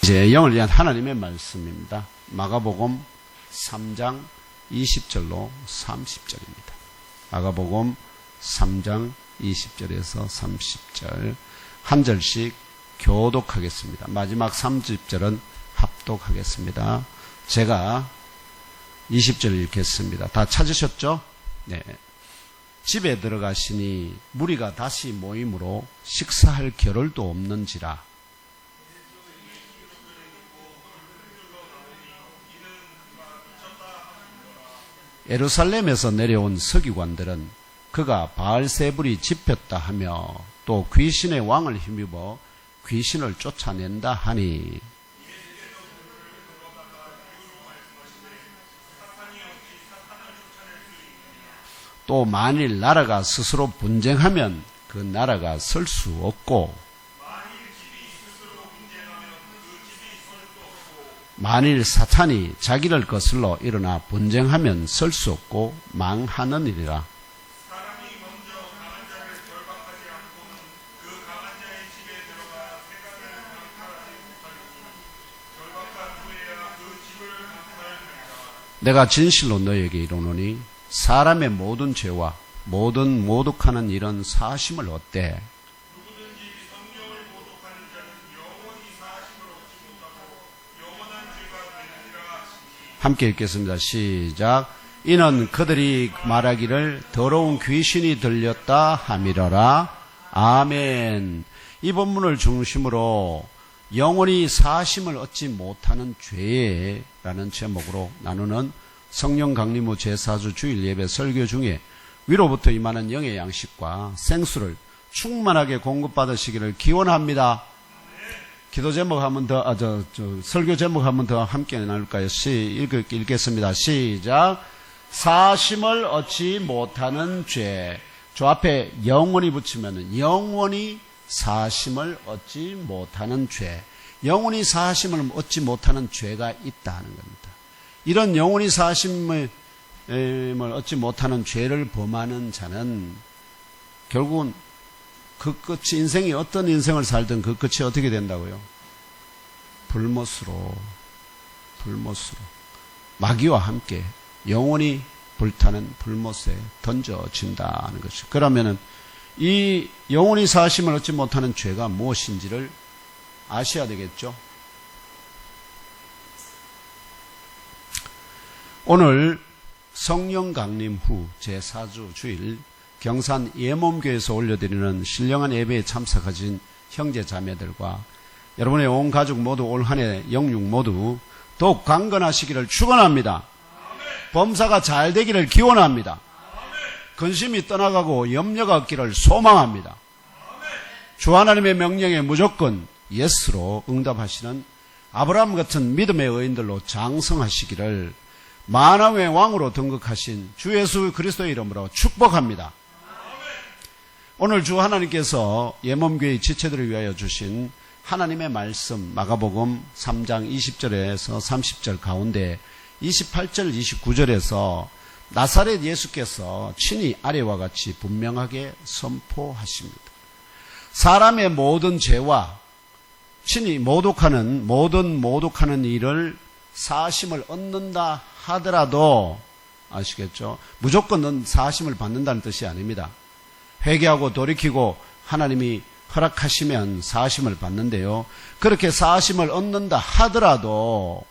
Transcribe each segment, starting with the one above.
이제 영을 위한 하나님의 말씀입니다. 마가복음 3장 20절로 30절입니다. 마가복음 3장 20절에서 30절 한 절씩 교독하겠습니다. 마지막 30절은 합독하겠습니다. 제가 20절 읽겠습니다. 다 찾으셨죠? 네. 집에 들어가시니 무리가 다시 모임으로 식사할 겨를도 없는지라. 예루살렘에서 내려온 서기관들은 그가 바알세불이 집혔다 하며 또 귀신의 왕을 힘입어 귀신을 쫓아낸다 하니 또 만일 나라가 스스로 분쟁하면 그 나라가 설 수 없고 만일 사탄이 자기를 거슬러 일어나 분쟁하면 설 수 없고 망하느니라. 내가 진실로 너에게 이르노니 사람의 모든 죄와 모든 모독하는 일은 사심을 얻되 함께 읽겠습니다. 시작. 이는 그들이 말하기를 더러운 귀신이 들렸다 함이러라. 아멘. 이 본문을 중심으로 영원히 사심을 얻지 못하는 죄라는 제목으로 나누는 성령 강림 후 제4주 주일 예배 설교 중에 위로부터 임하는 영의 양식과 생수를 충만하게 공급받으시기를 기원합니다. 기도 제목 한번 더, 설교 제목 한번 더 함께 나눌까요? 읽겠습니다. 시작. 사심을 얻지 못하는 죄. 저 앞에 영원히 붙이면은 영원히 사심을 얻지 못하는 죄. 영원히 사심을 얻지 못하는 죄가 있다 하는 겁니다. 이런 영원히 사심을 얻지 못하는 죄를 범하는 자는 결국은 그 끝이 인생이 어떤 인생을 살든 그 끝이 어떻게 된다고요? 불못으로 마귀와 함께 영원히 불타는 불못에 던져진다는 것이죠. 그러면은 이 영원히 사심을 얻지 못하는 죄가 무엇인지를 아셔야 되겠죠. 오늘 성령 강림 후 제4주 주일 경산 예몸교에서 올려드리는 신령한 예배에 참석하신 형제 자매들과 여러분의 온 가족 모두 올 한 해 영육 모두 더욱 강건하시기를 축원합니다. 범사가 잘 되기를 기원합니다. 근심이 떠나가고 염려가 없기를 소망합니다. 주 하나님의 명령에 무조건 예스로 응답하시는 아브라함 같은 믿음의 의인들로 장성하시기를 만왕의 왕으로 등극하신 주 예수 그리스도의 이름으로 축복합니다. 오늘 주 하나님께서 예몸교회 지체들을 위하여 주신 하나님의 말씀 마가복음 3장 20절에서 30절 가운데 28절 29절에서 나사렛 예수께서 친히 아래와 같이 분명하게 선포하십니다. 사람의 모든 죄와 친히 모독하는 일을 사심을 얻는다 하더라도 아시겠죠? 무조건 사심을 받는다는 뜻이 아닙니다. 회개하고 돌이키고 하나님이 허락하시면 사심을 받는데요. 그렇게 사심을 얻는다 하더라도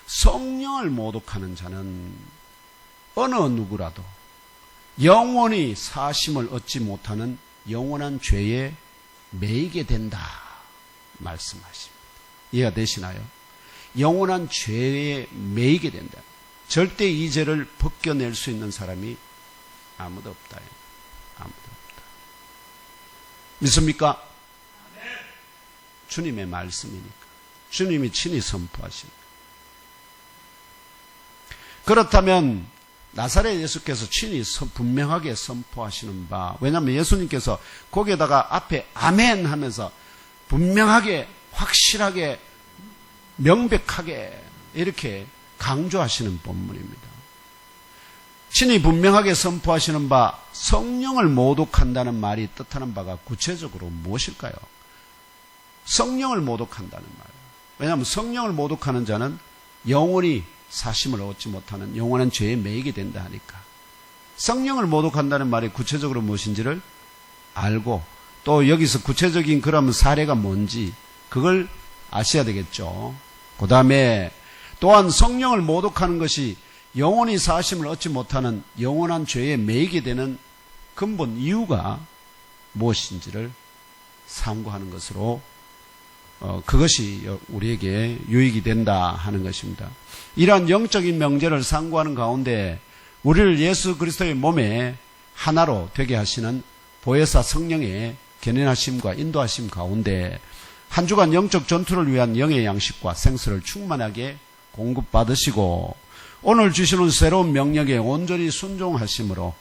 성령을 모독하는 자는 어느 누구라도 영원히 사심을 얻지 못하는 영원한 죄에 매이게 된다 말씀하십니다. 이해가 되시나요? 영원한 죄에 매이게 된다. 절대 이 죄를 벗겨낼 수 있는 사람이 아무도 없다. 아무도 없다. 믿습니까? 주님의 말씀이니까. 주님이 친히 선포하십니다. 그렇다면 나사렛 예수께서 친히 분명하게 선포하시는 바, 왜냐하면 예수님께서 거기에다가 앞에 아멘 하면서 분명하게 확실하게 명백하게 이렇게 강조하시는 본문입니다. 친히 분명하게 선포하시는 바 성령을 모독한다는 말이 뜻하는 바가 구체적으로 무엇일까요? 성령을 모독한다는 말. 왜냐하면 성령을 모독하는 자는 영원히 사심을 얻지 못하는 영원한 죄에 매이게 된다 하니까. 성령을 모독한다는 말이 구체적으로 무엇인지를 알고 또 여기서 구체적인 그러면 사례가 뭔지 그걸 아셔야 되겠죠. 그 다음에 또한 성령을 모독하는 것이 영원히 사심을 얻지 못하는 영원한 죄에 매이게 되는 근본 이유가 무엇인지를 삼고하는 것으로 그것이 우리에게 유익이 된다 하는 것입니다. 이러한 영적인 명제를 상고하는 가운데 우리를 예수 그리스도의 몸에 하나로 되게 하시는 보혜사 성령의 견인하심과 인도하심 가운데 한 주간 영적 전투를 위한 영의 양식과 생수를 충만하게 공급받으시고 오늘 주시는 새로운 명령에 온전히 순종하심으로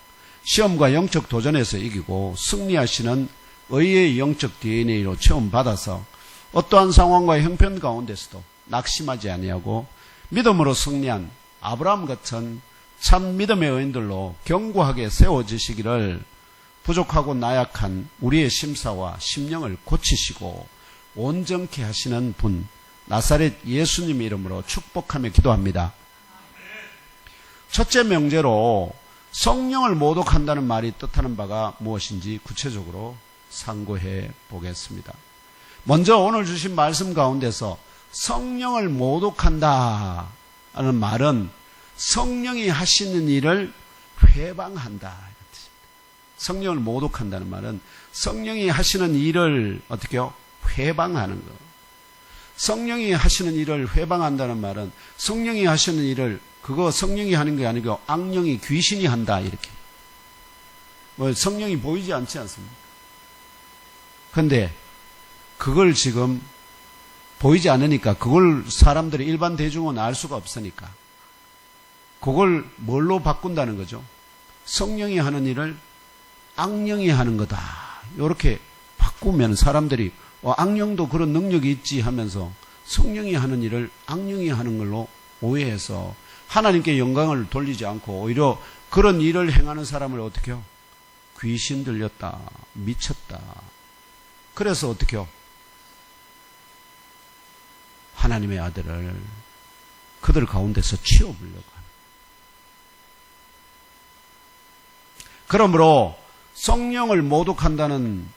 시험과 영적 도전에서 이기고 승리하시는 의의 영적 DNA로 체험받아서 어떠한 상황과 형편 가운데서도 낙심하지 아니하고 믿음으로 승리한 아브라함 같은 참 믿음의 의인들로 견고하게 세워지시기를 부족하고 나약한 우리의 심사와 심령을 고치시고 온전케 하시는 분 나사렛 예수님 이름으로 축복하며 기도합니다. 첫째 명제로 성령을 모독한다는 말이 뜻하는 바가 무엇인지 구체적으로 상고해 보겠습니다. 먼저 오늘 주신 말씀 가운데서 성령을 모독한다 하는 말은 성령이 하시는 일을 회방한다. 성령을 모독한다는 말은 성령이 하시는 일을 어떻게요? 회방하는 거. 성령이 하시는 일을 회방한다는 말은 성령이 하시는 일을 그거 성령이 하는 게 아니고 악령이 귀신이 한다 이렇게. 뭐 성령이 보이지 않지 않습니까? 그런데 그걸 지금 보이지 않으니까 그걸 사람들이 일반 대중은 알 수가 없으니까 그걸 뭘로 바꾼다는 거죠? 성령이 하는 일을 악령이 하는 거다. 이렇게 바꾸면 사람들이 악령도 그런 능력이 있지 하면서 성령이 하는 일을 악령이 하는 걸로 오해해서 하나님께 영광을 돌리지 않고 오히려 그런 일을 행하는 사람을 어떻게 해요? 귀신 들렸다. 미쳤다. 그래서 어떻게 해요? 하나님의 아들을 그들 가운데서 치워보려고 하는. 그러므로 성령을 모독한다는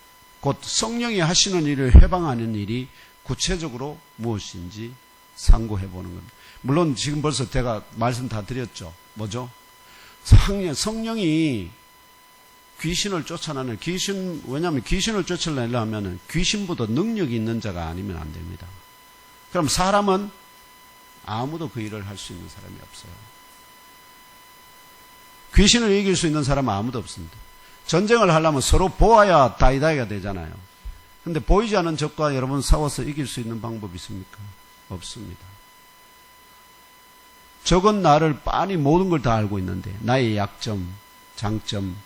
곧 성령이 하시는 일을 해방하는 일이 구체적으로 무엇인지 상고해보는 겁니다. 물론 지금 벌써 제가 말씀 다 드렸죠. 뭐죠? 성령이 귀신을 쫓아내는 왜냐하면 귀신을 쫓아내려면 귀신보다 능력이 있는 자가 아니면 안 됩니다. 그럼 사람은 아무도 그 일을 할 수 있는 사람이 없어요. 귀신을 이길 수 있는 사람은 아무도 없습니다. 전쟁을 하려면 서로 보아야 다이다이가 되잖아요. 근데 보이지 않는 적과 여러분 싸워서 이길 수 있는 방법이 있습니까? 없습니다. 적은 나를 빤히 모든 걸 다 알고 있는데 나의 약점, 장점,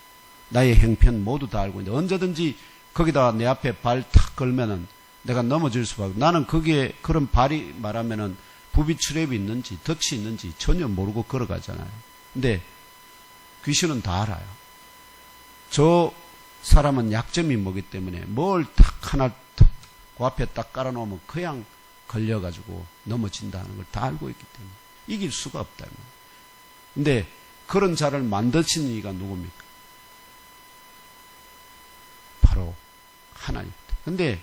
나의 행편 모두 다 알고 있는데 언제든지 거기다 내 앞에 발 탁 걸면은 내가 넘어질 수밖에. 나는 거기에 그런 발이 말하면은 부비출혈이 있는지 덫이 있는지 전혀 모르고 걸어가잖아요. 근데 귀신은 다 알아요. 저 사람은 약점이 뭐기 때문에 뭘 탁 하나 그 앞에 딱 깔아놓으면 그냥 걸려가지고 넘어진다는 걸 다 알고 있기 때문에 이길 수가 없다. 근데 그런 자를 만드신 이가 누굽니까? 바로 하나님. 근데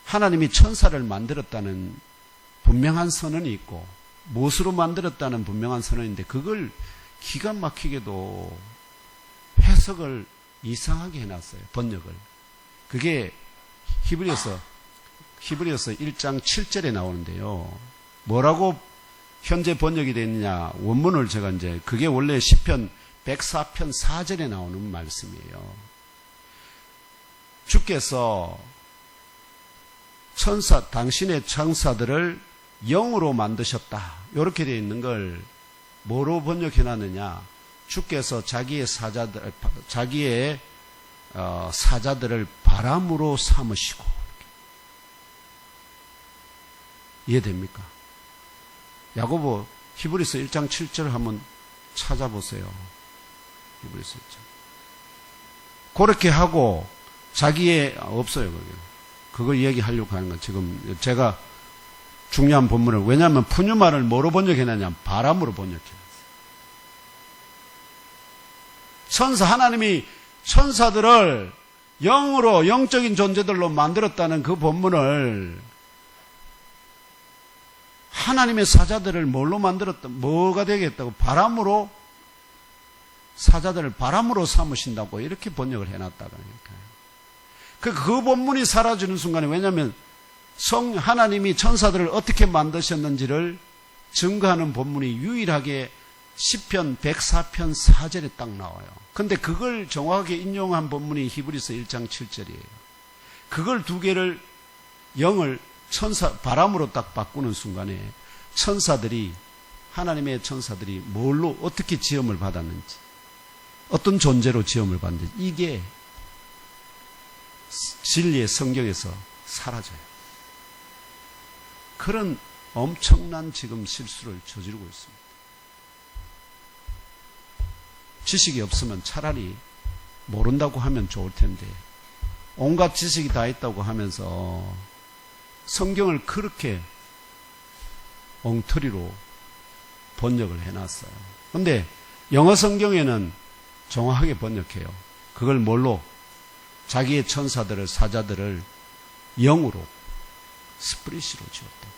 하나님이 천사를 만들었다는 분명한 선언이 있고 무엇으로 만들었다는 분명한 선언인데 그걸 기가 막히게도 해석을 이상하게 해놨어요. 번역을. 그게 히브리서 1장 7절에 나오는데요. 뭐라고 현재 번역이 됐느냐. 원문을 제가 그게 원래 시편 104편 4절에 나오는 말씀이에요. 주께서 당신의 천사들을 영으로 만드셨다. 이렇게 되어 있는 걸 뭐로 번역해놨느냐. 주께서 자기의 사자들을 바람으로 삼으시고. 이해됩니까? 야고보 히브리서 1장 7절 한번 찾아보세요. 히브리서 1장. 그렇게 하고 자기의 없어요. 그걸 얘기하려고 하는 건 지금 제가 중요한 본문을, 왜냐하면 푸뉴마를 뭐로 번역해놨냐? 바람으로 번역해놨어요. 하나님이 천사들을 영으로, 영적인 존재들로 만들었다는 그 본문을 하나님의 사자들을 뭘로 만들었다? 뭐가 되겠다고? 바람으로, 사자들을 바람으로 삼으신다고 이렇게 번역을 해놨다니까요. 그 본문이 사라지는 순간에, 왜냐하면 하나님이 천사들을 어떻게 만드셨는지를 증거하는 본문이 유일하게 시편 104편 4절에 딱 나와요. 근데 그걸 정확하게 인용한 본문이 히브리서 1장 7절이에요. 그걸 두 개를, 영을 바람으로 딱 바꾸는 순간에 하나님의 천사들이 뭘로, 어떻게 지음을 받았는지, 어떤 존재로 지음을 받는지, 이게 진리의 성경에서 사라져요. 그런 엄청난 지금 실수를 저지르고 있습니다. 지식이 없으면 차라리 모른다고 하면 좋을 텐데, 온갖 지식이 다 있다고 하면서 성경을 그렇게 엉터리로 번역을 해놨어요. 그런데 영어 성경에는 정확하게 번역해요. 그걸 뭘로? 자기의 천사들을, 사자들을 영으로, 스프릿으로 지었다고.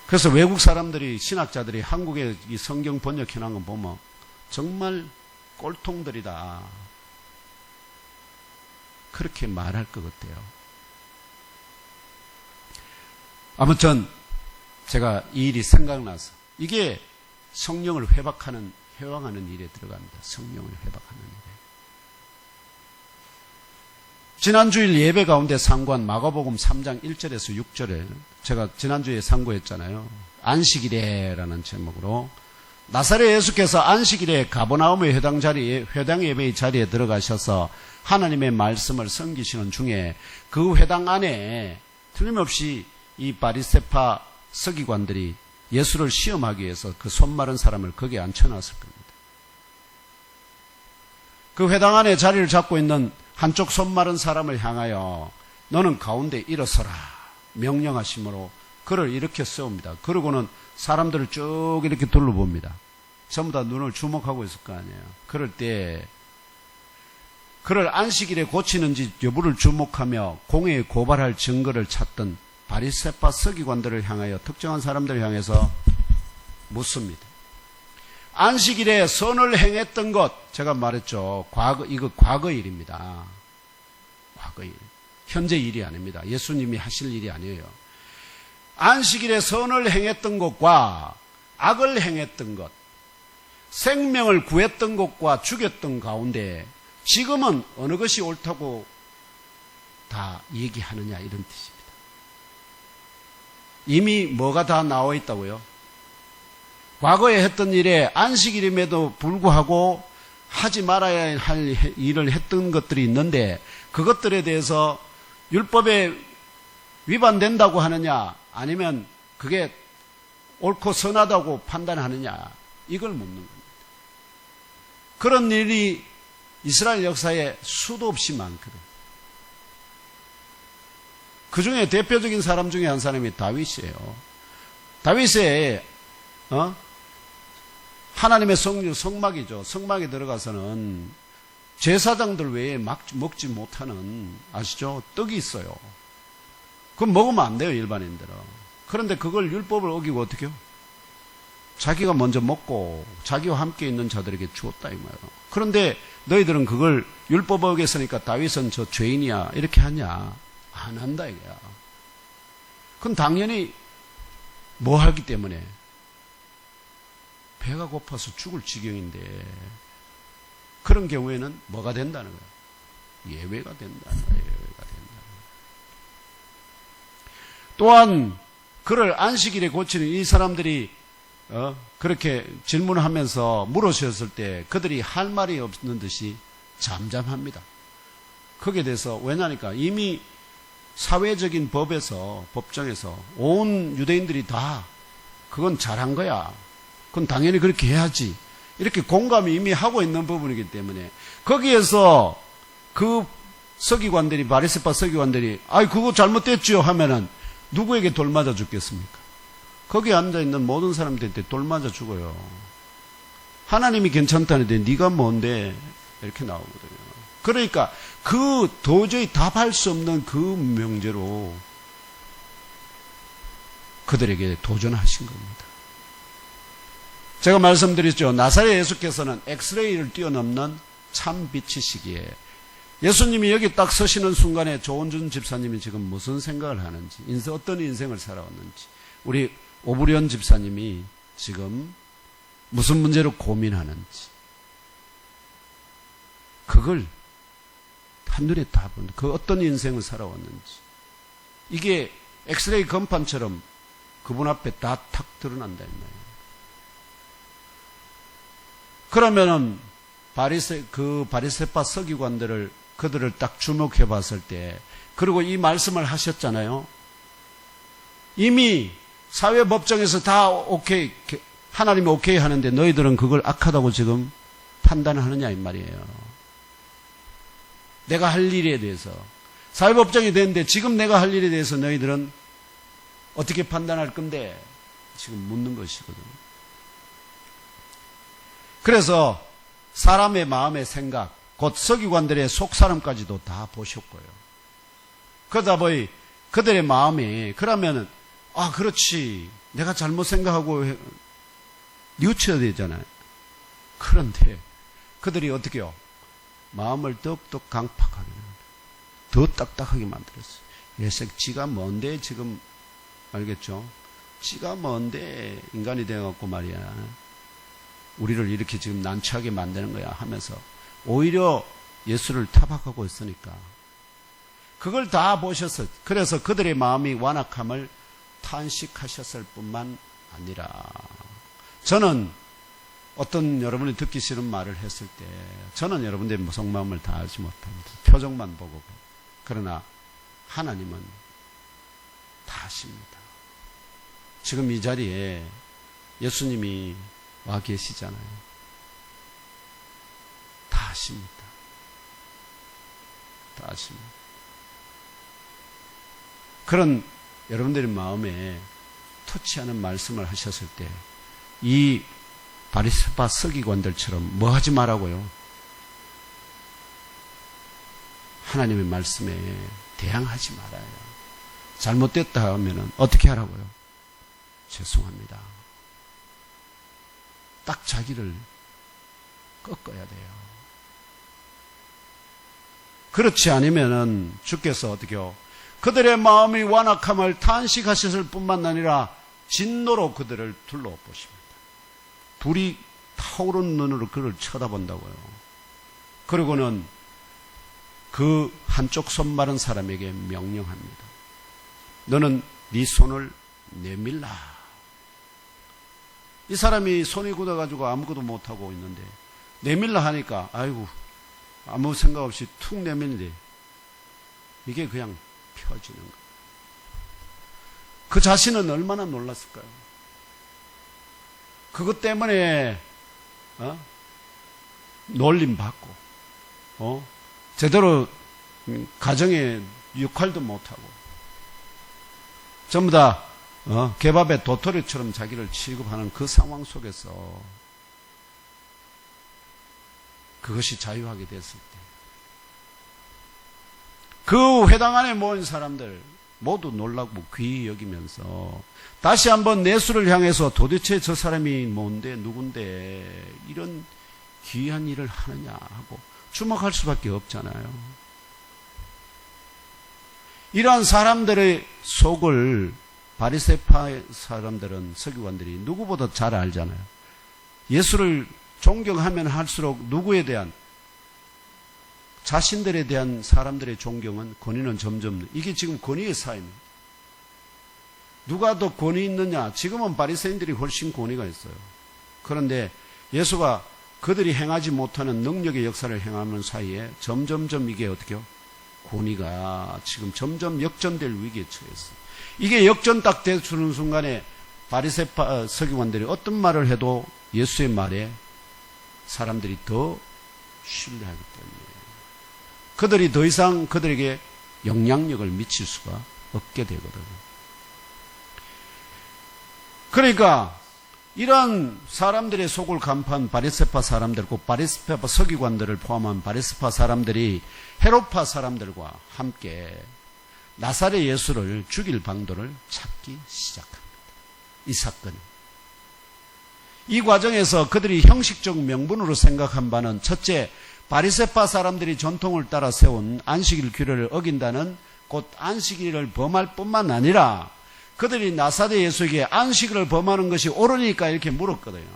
그래서 외국 사람들이, 신학자들이 한국에 이 성경 번역해놓은 거 보면 정말 꼴통들이다, 그렇게 말할 것 같아요. 아무튼 제가 이 일이 생각나서, 이게 성령을 회복하는 일에 들어갑니다. 성령을 회복하는 일에. 지난주일 예배 가운데 상고한 마가복음 3장 1절에서 6절에 제가 지난주에 상고했잖아요. 안식일에라는 제목으로 나사렛 예수께서 안식일에 가버나움의 회당 예배의 자리에 들어가셔서 하나님의 말씀을 섬기시는 중에 그 회당 안에 틀림없이 이 바리새파 서기관들이 예수를 시험하기 위해서 그 손 마른 사람을 거기에 앉혀놨을 겁니다. 그 회당 안에 자리를 잡고 있는 한쪽 손 마른 사람을 향하여 너는 가운데 일어서라 명령하심으로 그를 이렇게 세웁니다. 그러고는 사람들을 쭉 이렇게 둘러봅니다. 전부 다 눈을 주목하고 있을 거 아니에요. 그럴 때 그를 안식일에 고치는지 여부를 주목하며 공회에 고발할 증거를 찾던 바리새파 서기관들을 향하여, 특정한 사람들을 향해서 묻습니다. 안식일에 선을 행했던 것, 제가 말했죠. 이거 과거 일입니다. 과거 일. 현재 일이 아닙니다. 예수님이 하실 일이 아니에요. 안식일에 선을 행했던 것과 악을 행했던 것, 생명을 구했던 것과 죽였던 가운데 지금은 어느 것이 옳다고 다 얘기하느냐, 이런 뜻입니다. 이미 뭐가 다 나와 있다고요? 과거에 했던 일에 안식일임에도 불구하고 하지 말아야 할 일을 했던 것들이 있는데 그것들에 대해서 율법에 위반된다고 하느냐, 아니면 그게 옳고 선하다고 판단하느냐, 이걸 묻는 겁니다. 그런 일이 이스라엘 역사에 수도 없이 많거든요. 그 중에 대표적인 사람 중에 한 사람이 다윗이에요. 다윗의 하나님의 성막이죠. 성막에 들어가서는 제사장들 외에 먹지 못하는, 아시죠? 떡이 있어요. 그건 먹으면 안 돼요, 일반인들은. 그런데 그걸 율법을 어기고 어떻게 해요? 자기가 먼저 먹고 자기와 함께 있는 자들에게 주었다 이 말이에요. 그런데 너희들은 그걸 율법 어겼으니까 다윗은 저 죄인이야 이렇게 하냐? 안 한다 이거야. 그건 당연히 뭐 하기 때문에? 배가 고파서 죽을 지경인데 그런 경우에는 뭐가 된다는 거야? 예외가 된다는 거야. 예외가 된다는 거야. 또한 그를 안식일에 고치는 이 사람들이 그렇게 질문하면서 물으셨을 때 그들이 할 말이 없는 듯이 잠잠합니다. 거기에 대해서 왜냐니까 이미 사회적인 법정에서 온 유대인들이 다 그건 잘한 거야. 그건 당연히 그렇게 해야지. 이렇게 공감이 이미 하고 있는 부분이기 때문에 거기에서 그 서기관들이, 바리새파 서기관들이 아이 그거 잘못됐지요 하면은 누구에게 돌 맞아 죽겠습니까? 거기 앉아있는 모든 사람들한테 돌 맞아 죽어요. 하나님이 괜찮다는데 네가 뭔데 이렇게 나오거든요. 그러니까 그 도저히 답할 수 없는 그 명제로 그들에게 도전하신 겁니다. 제가 말씀드렸죠. 나사렛 예수께서는 엑스레이를 뛰어넘는 참 빛이시기에 예수님이 여기 딱 서시는 순간에 조원준 집사님이 지금 무슨 생각을 하는지, 어떤 인생을 살아왔는지, 우리 오부련 집사님이 지금 무슨 문제로 고민하는지, 그걸 한눈에 다 본, 그 어떤 인생을 살아왔는지, 이게 엑스레이 건판처럼 그분 앞에 다 탁 드러난다 이 말이에요. 그러면은 바리새파 서기관들을 그들을 딱 주목해 봤을 때, 그리고 이 말씀을 하셨잖아요. 이미 사회법정에서 다 오케이, 하나님이 오케이 하는데 너희들은 그걸 악하다고 지금 판단하느냐 이 말이에요. 내가 할 일에 대해서 사회법정이 됐는데 지금 내가 할 일에 대해서 너희들은 어떻게 판단할 건데 지금 묻는 것이거든요. 그래서 사람의 마음의 생각, 곧 서기관들의 속사람까지도 다 보셨고요. 그러다 보니 그들의 마음이, 그러면은 아 그렇지, 내가 잘못 생각하고 뉘우쳐야 되잖아요. 그런데 그들이 어떻게 해요? 마음을 더욱더 강팍하게, 더 딱딱하게 만들었어요. 예색 지가 뭔데 지금, 알겠죠? 지가 뭔데 인간이 되어갖고 말이야, 우리를 이렇게 지금 난처하게 만드는 거야 하면서 오히려 예수를 타박하고 있으니까 그걸 다 보셨어요. 그래서 그들의 마음이 완악함을 탄식하셨을 뿐만 아니라, 저는 어떤 여러분이 듣기 싫은 말을 했을 때 저는 여러분들의 속마음을 다 알지 못합니다. 표정만 보고. 그러나 하나님은 다 아십니다. 지금 이 자리에 예수님이 와 계시잖아요. 다 아십니다. 다 아십니다. 그런 여러분들의 마음에 터치하는 말씀을 하셨을 때 이 바리새파 서기관들처럼 뭐 하지 말라고요? 하나님의 말씀에 대항하지 말아요. 잘못됐다 하면 어떻게 하라고요? 죄송합니다. 딱 자기를 꺾어야 돼요. 그렇지 않으면은 주께서 어떻게요? 그들의 마음이 완악함을 탄식하셨을 뿐만 아니라 진노로 그들을 둘러보십니다. 불이 타오르는 눈으로 그를 쳐다본다고요. 그리고는 그 한쪽 손 마른 사람에게 명령합니다. 너는 네 손을 내밀라. 이 사람이 손이 굳어가지고 아무것도 못하고 있는데 내밀라 하니까 아이고 아무 생각 없이 툭 내밀는데 이게 그냥 펴지는 거예요. 그 자신은 얼마나 놀랐을까요? 그것 때문에 놀림받고 제대로 가정에 역할도 못하고 전부 다 개밥의 도토리처럼 자기를 취급하는 그 상황 속에서 그것이 자유하게 됐을 때 그 회당 안에 모인 사람들 모두 놀라고 귀히 여기면서 다시 한번 예수를 향해서 도대체 저 사람이 뭔데 누군데 이런 귀한 일을 하느냐 하고 주목할 수밖에 없잖아요. 이러한 사람들의 속을 바리새파 사람들은, 서기관들이 누구보다 잘 알잖아요. 예수를 존경하면 할수록 누구에 대한, 자신들에 대한 사람들의 존경은, 권위는 점점, 이게 지금 권위의 사회입니다. 누가 더 권위 있느냐? 지금은 바리새인들이 훨씬 권위가 있어요. 그런데 예수가 그들이 행하지 못하는 능력의 역사를 행하는 사이에 점점점 이게 어떻게요? 권위가 지금 점점 역전될 위기에 처했어요. 이게 역전 딱 되는 순간에 바리새파 서기관들이 어떤 말을 해도 예수의 말에 사람들이 더 신뢰하기 때문에 그들이 더 이상 그들에게 영향력을 미칠 수가 없게 되거든요. 그러니까 이런 사람들의 속을 간파한 바리새파 사람들, 곧 바리새파 서기관들을 포함한 바리새파 사람들이 헤롯파 사람들과 함께 나사렛 예수를 죽일 방도를 찾기 시작합니다. 이 사건이. 이 과정에서 그들이 형식적 명분으로 생각한 바는 첫째, 바리새파 사람들이 전통을 따라 세운 안식일 규례를 어긴다는 곧 안식일을 범할 뿐만 아니라 그들이 나사렛 예수에게 안식일을 범하는 것이 옳으니까 이렇게 물었거든요.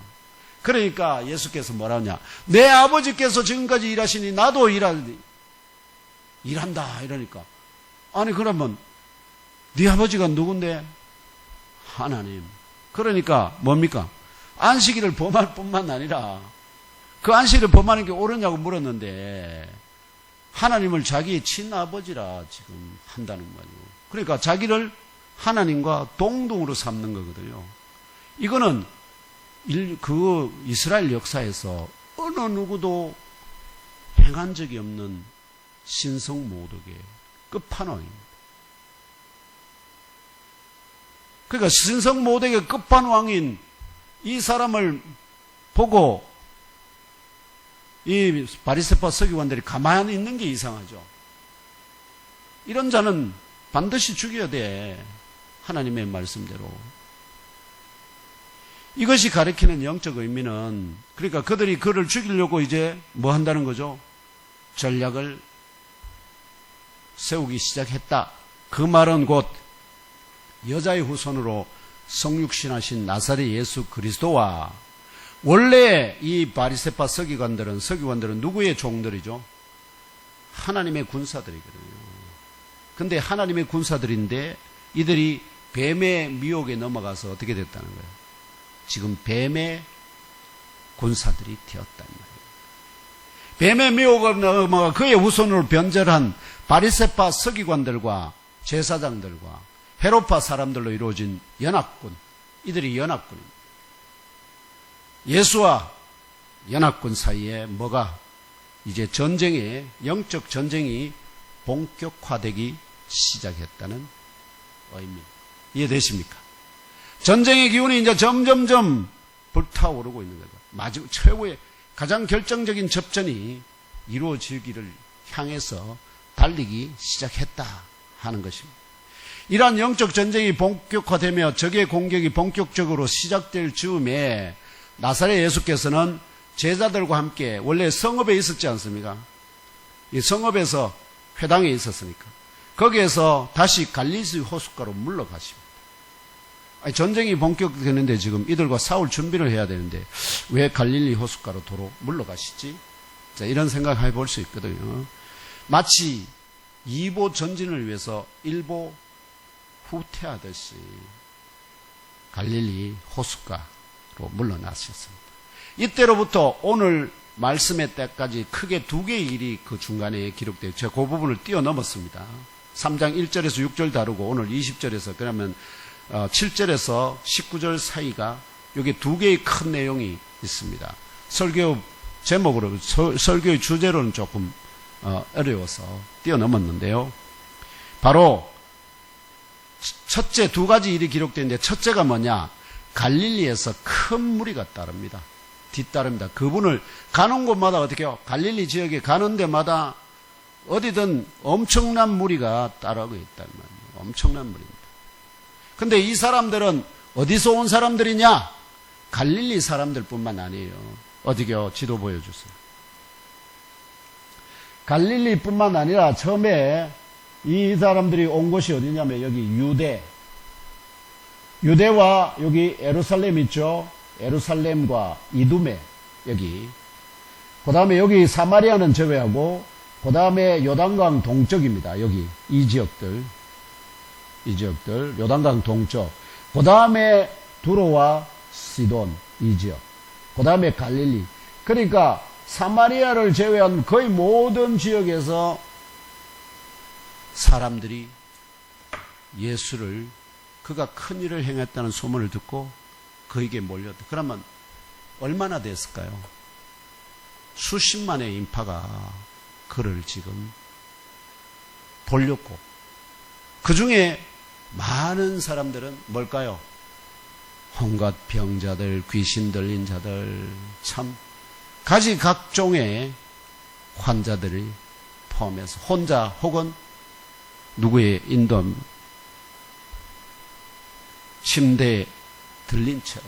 그러니까 예수께서 뭐라 하냐. 내 아버지께서 지금까지 일하시니 나도 일한다. 이러니까. 아니 그러면 네 아버지가 누군데? 하나님. 그러니까 뭡니까? 안식일을 범할 뿐만 아니라 그 안식일을 범하는 게 옳으냐고 물었는데 하나님을 자기의 친아버지라 지금 한다는 거죠. 그러니까 자기를 하나님과 동등으로 삼는 거거든요. 이거는 그 이스라엘 역사에서 어느 누구도 행한 적이 없는 신성모독의 끝판왕입니다. 그러니까 신성모독의 끝판왕인 이 사람을 보고 이 바리새파 서기관들이 가만히 있는 게 이상하죠. 이런 자는 반드시 죽여야 돼. 하나님의 말씀대로. 이것이 가리키는 영적 의미는 그러니까 그들이 그를 죽이려고 이제 뭐 한다는 거죠? 전략을 세우기 시작했다. 그 말은 곧 여자의 후손으로 성육신하신 나사렛 예수 그리스도와 원래 이 바리새파 서기관들은 누구의 종들이죠? 하나님의 군사들이거든요. 근데 하나님의 군사들인데 이들이 뱀의 미혹에 넘어가서 어떻게 됐다는 거예요? 지금 뱀의 군사들이 되었단 말이에요. 뱀의 미혹을 넘어가 그의 후손으로 변절한 바리새파 서기관들과 제사장들과 헤롯파 사람들로 이루어진 연합군, 이들이 연합군입니다. 예수와 연합군 사이에 뭐가 이제 영적 전쟁이 본격화되기 시작했다는 의미입니다. 이해되십니까? 전쟁의 기운이 이제 점점점 불타오르고 있는 거죠. 마지막 최고의 가장 결정적인 접전이 이루어지기를 향해서 달리기 시작했다 하는 것입니다. 이러한 영적 전쟁이 본격화되며 적의 공격이 본격적으로 시작될 즈음에 나사렛 예수께서는 제자들과 함께 원래 성읍에 있었지 않습니까? 이 성읍에서 회당에 있었으니까 거기에서 다시 갈릴리 호숫가로 물러가십니다. 전쟁이 본격되는데 지금 이들과 싸울 준비를 해야 되는데 왜 갈릴리 호숫가로 도로 물러가시지? 자, 이런 생각 해볼 수 있거든요. 마치 2보 전진을 위해서 1보 후퇴하듯이 갈릴리 호숫가로 물러나셨습니다. 이때로부터 오늘 말씀의 때까지 크게 두 개의 일이 그 중간에 기록되어 제가 그 부분을 뛰어넘었습니다. 3장 1절에서 6절 다루고 오늘 20절에서 그러면 7절에서 19절 사이가 여기 두 개의 큰 내용이 있습니다. 설교 제목으로 설교의 주제로는 조금 어려워서 뛰어넘었는데요. 바로 첫째 두 가지 일이 기록되는데 첫째가 뭐냐? 갈릴리에서 큰 무리가 따릅니다. 뒤따릅니다. 그분을 가는 곳마다 어떻게 해요? 갈릴리 지역에 가는 데마다 어디든 엄청난 무리가 따르고 있단 말이에요. 엄청난 무리입니다. 근데 이 사람들은 어디서 온 사람들이냐? 갈릴리 사람들뿐만 아니에요. 어디요? 지도 보여주세요. 갈릴리뿐만 아니라 처음에 이 사람들이 온 곳이 어디냐면 여기 유대와 여기 예루살렘 있죠. 예루살렘과 이두메 여기. 그 다음에 여기 사마리아는 제외하고 그 다음에 요단강 동쪽입니다. 여기 이 지역들 요단강 동쪽. 그 다음에 두로와 시돈 이 지역. 그 다음에 갈릴리. 그러니까 사마리아를 제외한 거의 모든 지역에서 사람들이 예수를 그가 큰 일을 행했다는 소문을 듣고 그에게 몰렸다. 그러면 얼마나 됐을까요? 수십만의 인파가 그를 지금 보려고. 그 중에 많은 사람들은 뭘까요? 온갖 병자들, 귀신 들린 자들, 참 각종의 환자들이 포함해서 혼자 혹은 누구의 인도함, 침대에 들린 채로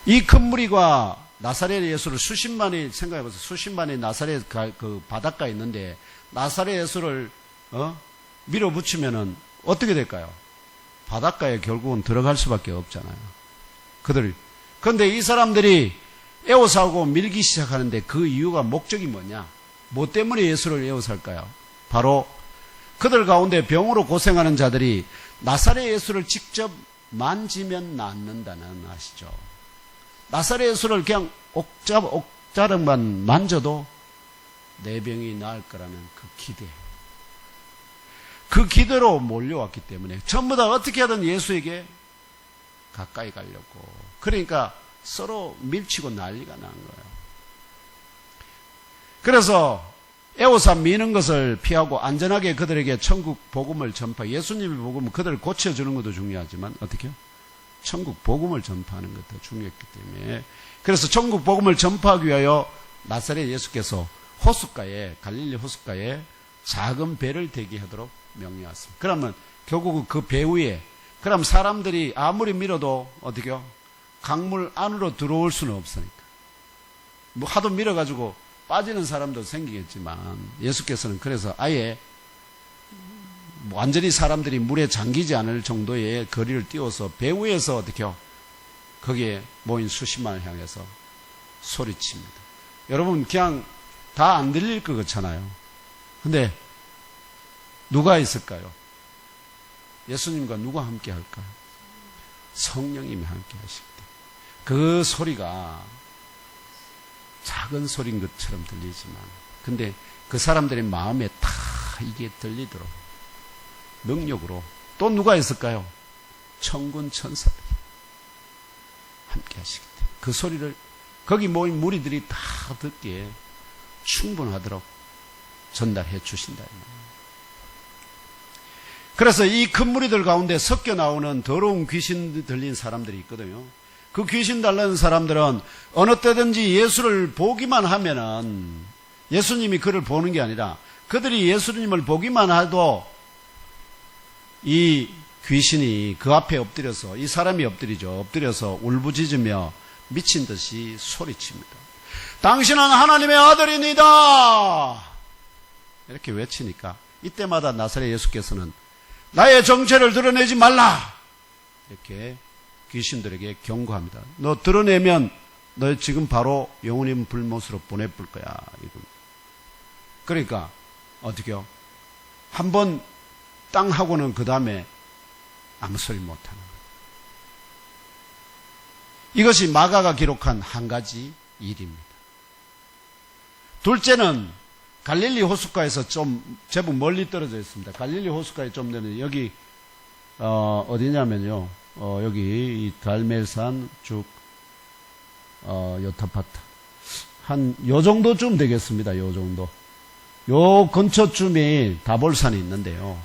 이 큰 무리가 나사렛 예수를 수십만이 생각해보세요. 수십만이 나사렛 그 바닷가에 있는데 나사렛 예수를 밀어붙이면은 어떻게 될까요? 바닷가에 결국은 들어갈 수밖에 없잖아요. 그런데 이 사람들이 에워싸고 밀기 시작하는데 그 이유가 목적이 뭐냐? 뭐 때문에 예수를 에워쌀까요? 바로 그들 가운데 병으로 고생하는 자들이 나사렛 예수를 직접 만지면 낫는다는 아시죠? 나사렛 예수를 그냥 옥자락만 만져도 내 병이 나을 거라는 그 기대. 그 기대로 몰려왔기 때문에 전부 다 어떻게 하든 예수에게 가까이 가려고. 그러니까 서로 밀치고 난리가 난 거예요. 그래서 에워싸 미는 것을 피하고 안전하게 그들에게 천국 복음을 예수님의 복음은 그들을 고쳐주는 것도 중요하지만 어떻게요? 천국 복음을 전파하는 것도 중요했기 때문에 그래서 천국 복음을 전파하기 위하여 나사렛 예수께서 갈릴리 호숫가에 작은 배를 대기하도록 명령했습니다. 그러면 결국 그 배 위에 그럼 사람들이 아무리 밀어도 어떻게요? 강물 안으로 들어올 수는 없으니까. 뭐 하도 밀어가지고 빠지는 사람도 생기겠지만 예수께서는 그래서 아예 완전히 사람들이 물에 잠기지 않을 정도의 거리를 띄워서 배 위에서 어떻게요? 거기에 모인 수십만을 향해서 소리칩니다. 여러분 그냥 다 안 들릴 것 같잖아요. 근데 누가 있을까요? 예수님과 누가 함께 할까요? 성령님이 함께 하실 때. 그 소리가 작은 소리인 것처럼 들리지만 근데 그 사람들의 마음에 다 이게 들리도록 능력으로 또 누가 있을까요? 천군 천사들이 함께 하시기 때문에 그 소리를 거기 모인 무리들이 다 듣기에 충분하도록 전달해 주신다. 그래서 이 큰 무리들 가운데 섞여 나오는 더러운 귀신 들린 사람들이 있거든요. 그 귀신 달린 사람들은 어느 때든지 예수를 보기만 하면은 예수님이 그를 보는 게 아니라 그들이 예수님을 보기만 해도 이 귀신이 그 앞에 엎드려서 이 사람이 엎드려서 울부짖으며 미친 듯이 소리칩니다. 당신은 하나님의 아들이니다. 이렇게 외치니까 이때마다 나사렛 예수께서는 나의 정체를 드러내지 말라. 이렇게 귀신들에게 경고합니다. 너 드러내면 너 지금 바로 영혼의 불못으로 보내볼 거야. 그러니까 어떻게요? 한번 땅 하고는 그 다음에 아무 소리 못하는 거예요. 이것이 마가가 기록한 한 가지 일입니다. 둘째는 갈릴리 호숫가에서 좀 제법 멀리 떨어져 있습니다. 갈릴리 호숫가에 좀 되는 여기 어디냐면요. 여기 이 갈멜산 쭉 요타파트 한 요 정도쯤 되겠습니다. 요 정도. 요 근처쯤에 다볼산이 있는데요.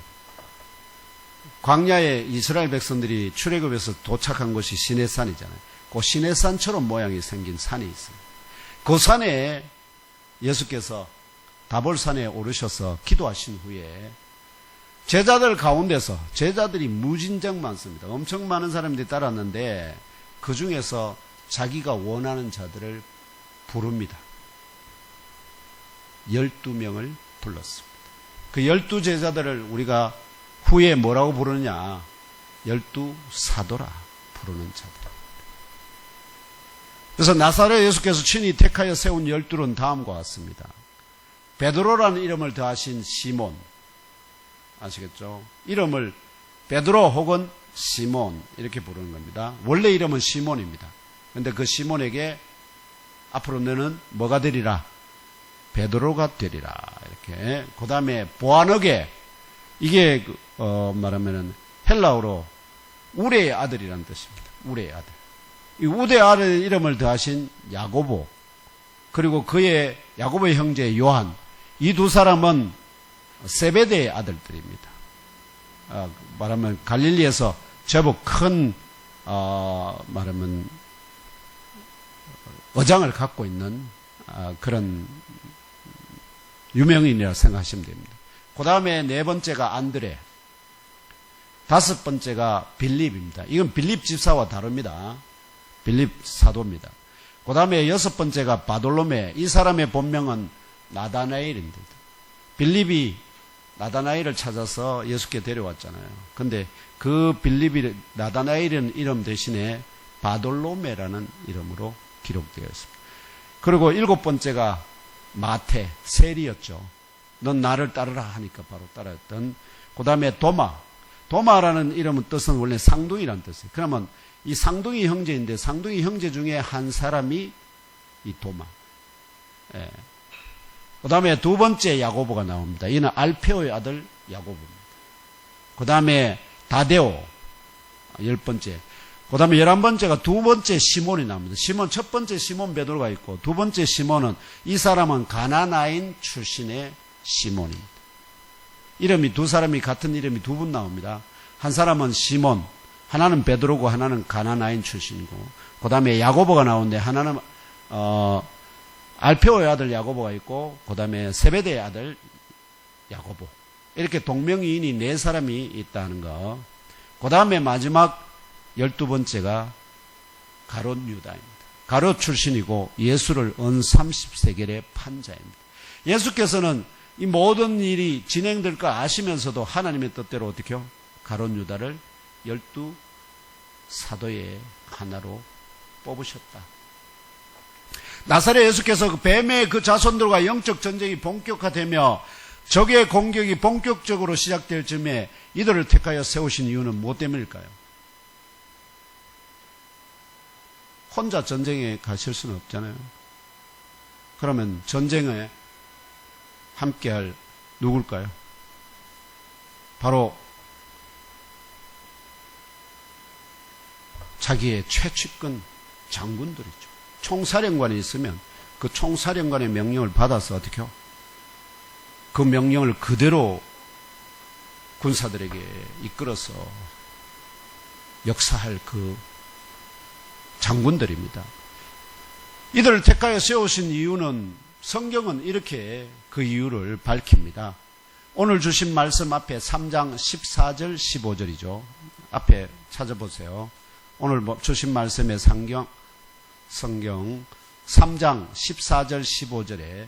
광야에 이스라엘 백성들이 출애굽해서 도착한 곳이 시내산이잖아요. 그 시내산처럼 모양이 생긴 산이 있습니다. 그 산에 예수께서 다볼산에 오르셔서 기도하신 후에 제자들 가운데서 제자들이 무진장 많습니다. 엄청 많은 사람들이 따랐는데 그 중에서 자기가 원하는 자들을 부릅니다. 12명을 불렀습니다. 그 12제자들을 우리가 후에 뭐라고 부르느냐? 12사도라 부르는 자들. 그래서 나사렛 예수께서 친히 택하여 세운 12는 다음과 같습니다. 베드로라는 이름을 더하신 시몬. 아시겠죠? 이름을 베드로 혹은 시몬 이렇게 부르는 겁니다. 원래 이름은 시몬입니다. 그런데 그 시몬에게 앞으로 너는 뭐가 되리라? 베드로가 되리라. 이렇게. 그 다음에 보아너게 이게 말하면은 헬라어로 우레의 아들이라는 뜻입니다. 우레의 아들. 이 우레의 아들 이름을 더하신 야고보. 그리고 그의 야고보의 형제 요한, 이 두 사람은 세베대의 아들들입니다. 말하면 갈릴리에서 제법 큰 말하면 어장을 갖고 있는 그런 유명인이라고 생각하시면 됩니다. 그 다음에 네 번째가 안드레, 다섯 번째가 빌립입니다. 이건 빌립 집사와 다릅니다. 빌립 사도입니다. 그 다음에 여섯 번째가 바돌로메, 이 사람의 본명은 나다나엘입니다. 빌립이 나다나엘을 찾아서 예수께 데려왔잖아요. 근데 그 빌립이 나다나엘이라는 이름 대신에 바돌로메라는 이름으로 기록되어 있습니다. 그리고 일곱 번째가 마태, 세리였죠. 넌 나를 따르라 하니까 바로 따라했던. 그 다음에 도마라는 이름은 뜻은 원래 상둥이라는 뜻이에요. 그러면 이 상둥이 형제인데 상둥이 형제 중에 한 사람이 이 도마. 예. 그 다음에 두 번째 야고보가 나옵니다. 이는 알페오의 아들 야고보입니다. 그 다음에 다데오, 열 번째. 그 다음에 11번째가 두 번째 시몬이 나옵니다. 시몬, 첫 번째 시몬 베드로가 있고 두 번째 시몬은, 이 사람은 가나나인 출신의 시몬입니다. 이름이, 두 사람이 같은 이름이 두 분 나옵니다. 한 사람은 시몬, 하나는 베드로고 하나는 가나나인 출신이고, 그 다음에 야고보가 나오는데 하나는 알페오의 아들 야고보가 있고, 그 다음에 세베대의 아들 야고보. 이렇게 동명이인이 네 사람이 있다는 거. 그 다음에 마지막 12번째가 가롯 유다입니다. 가롯 출신이고 예수를 은 30세겔에 판 자입니다. 예수께서는 이 모든 일이 진행될 거 아시면서도 하나님의 뜻대로 어떻게요? 가롯 유다를 12 사도의 하나로 뽑으셨다. 나사렛 예수께서 그 뱀의 그 자손들과 영적 전쟁이 본격화되며 적의 공격이 본격적으로 시작될 즈음에 이들을 택하여 세우신 이유는 무엇 때문일까요? 혼자 전쟁에 가실 수는 없잖아요. 그러면 전쟁에 함께할 누굴까요? 바로 자기의 최측근 장군들이죠. 총사령관이 있으면 그 총사령관의 명령을 받아서 어떻게 해요? 그 명령을 그대로 군사들에게 이끌어서 역사할 그 장군들입니다. 이들을 택하여 세우신 이유는, 성경은 이렇게 그 이유를 밝힙니다. 오늘 주신 말씀 앞에 3장 14절 15절이죠. 앞에 찾아보세요. 오늘 주신 말씀의 성경 3장 14절 15절에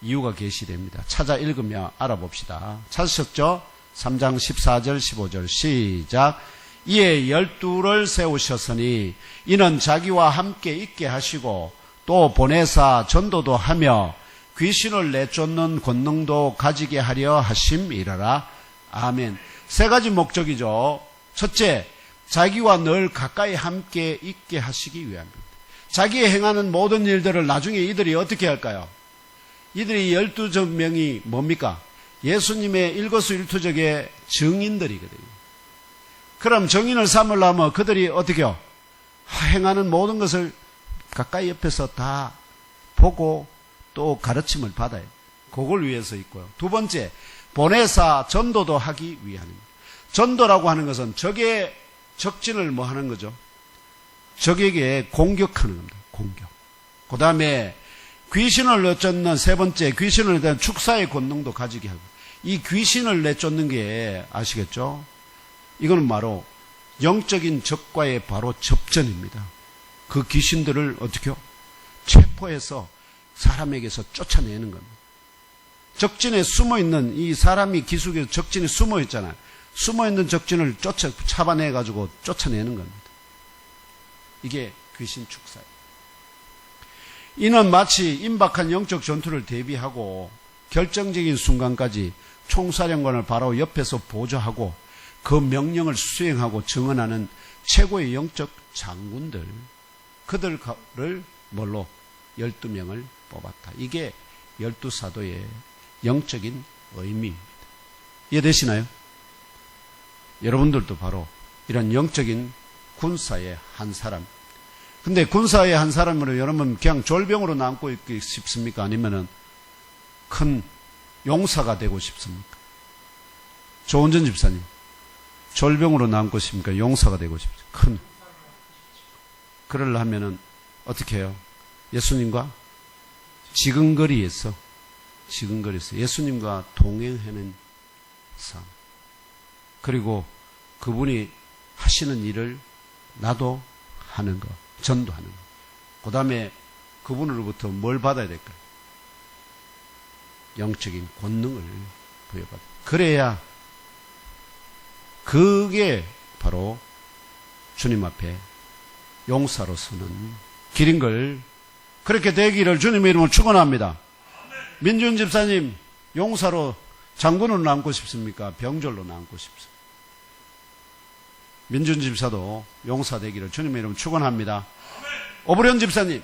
이유가 계시됩니다. 찾아 읽으며 알아봅시다. 찾으셨죠? 3장 14절 15절 시작. 이에 12를 세우셨으니 이는 자기와 함께 있게 하시고 또 보내사 전도도 하며 귀신을 내쫓는 권능도 가지게 하려 하심이라라. 아멘. 세 가지 목적이죠. 첫째, 자기와 늘 가까이 함께 있게 하시기 위함입니다. 자기의 행하는 모든 일들을 나중에 이들이 어떻게 할까요? 이들이 12명이 뭡니까? 예수님의 일거수일투족의 증인들이거든요. 그럼 증인을 삼으려면 그들이 어떻게 해요? 행하는 모든 것을 가까이 옆에서 다 보고 또 가르침을 받아요. 그걸 위해서 있고요. 두 번째, 보내사 전도도 하기 위함입니다. 전도라고 하는 것은 적의 적진을 뭐 하는 거죠? 적에게 공격하는 겁니다. 공격. 그 다음에 귀신을 내쫓는 세 번째, 귀신을 내쫓는 축사의 권능도 가지게 하고, 이 귀신을 내쫓는 게 아시겠죠? 이거는 바로 영적인 적과의 바로 접전입니다. 그 귀신들을 어떻게 해요? 체포해서 사람에게서 쫓아내는 겁니다. 적진에 숨어있는, 이 사람이 기숙에서 적진에 숨어있잖아요. 숨어있는 적진을 잡아내가지고 쫓아내는 겁니다. 이게 귀신 축사예요. 이는 마치 임박한 영적 전투를 대비하고 결정적인 순간까지 총사령관을 바로 옆에서 보조하고 그 명령을 수행하고 증언하는 최고의 영적 장군들, 그들을 뭘로? 12명을 뽑았다. 이게 12사도의 영적인 의미입니다. 이해되시나요? 여러분들도 바로 이런 영적인 군사의 한 사람. 근데 군사의 한 사람으로 여러분 그냥 졸병으로 남고 있기 싶습니까? 아니면은 큰 용사가 되고 싶습니까? 조은전 집사님, 졸병으로 남고 싶습니까? 용사가 되고 싶습니까? 큰. 그러려면은 어떻게 해요? 예수님과 지근거리에서 예수님과 동행하는 삶. 그리고 그분이 하시는 일을 나도 하는 것, 전도하는 것. 그 다음에 그분으로부터 뭘 받아야 될까요? 영적인 권능을 부여받아. 그래야 그게 바로 주님 앞에 용사로 서는 길인 걸, 그렇게 되기를 주님의 이름으로 축원합니다. 민준 집사님, 용사로 장군으로 남고 싶습니까? 병졸로 남고 싶습니까? 민준 집사도 용사 되기를 주님의 이름으로 축원합니다. 오브련 집사님,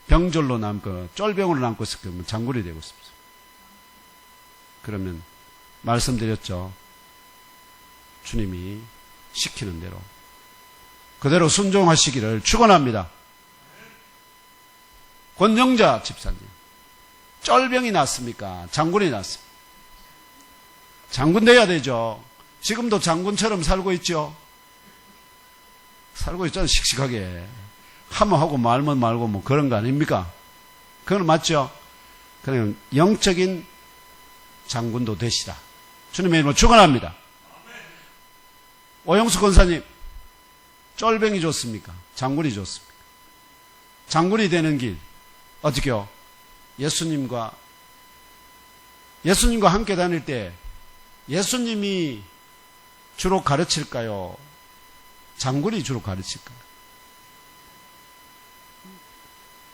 병졸로 남고 쫄병으로 남고 싶으면 장군이 되고 싶습니다. 그러면 말씀드렸죠. 주님이 시키는 대로 그대로 순종하시기를 축원합니다. 권영자 집사님, 쫄병이 났습니까? 장군이 났습니까? 장군 돼야 되죠. 지금도 장군처럼 살고 있죠. 살고 있잖아요. 씩씩하게. 하면 하고 말면 말고 뭐 그런 거 아닙니까? 그건 맞죠? 그러면 영적인 장군도 되시라. 주님의 이름으로 축원합니다. 오영수 권사님, 쫄병이 좋습니까? 장군이 좋습니까? 장군이 되는 길 어떻게요? 예수님과 함께 다닐 때 예수님이 주로 가르칠까요? 장군이 주로 가르칠까요?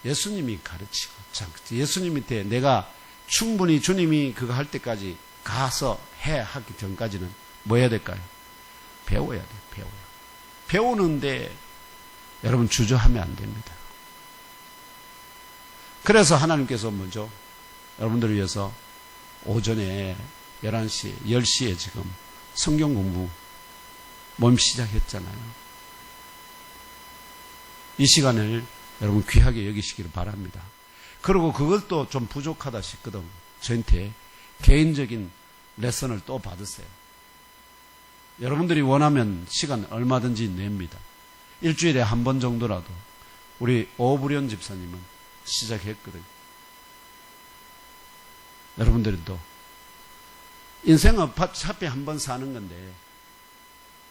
예수님이 가르치고, 예수님한테 내가 충분히 주님이 그거 할 때까지 가서 하기 전까지는 뭐 해야 될까요? 배워야 돼요. 배우는데 여러분 주저하면 안 됩니다. 그래서 하나님께서 먼저 여러분들을 위해서 오전에 11시, 10시에 지금 성경 공부 몸 시작했잖아요. 이 시간을 여러분 귀하게 여기시기를 바랍니다. 그리고 그걸 또 좀 부족하다 싶거든. 저한테 개인적인 레슨을 또 받으세요. 여러분들이 원하면 시간 얼마든지 냅니다. 일주일에 한 번 정도라도. 우리 오브련 집사님은 시작했거든요. 여러분들도 인생은 어차피 한 번 사는 건데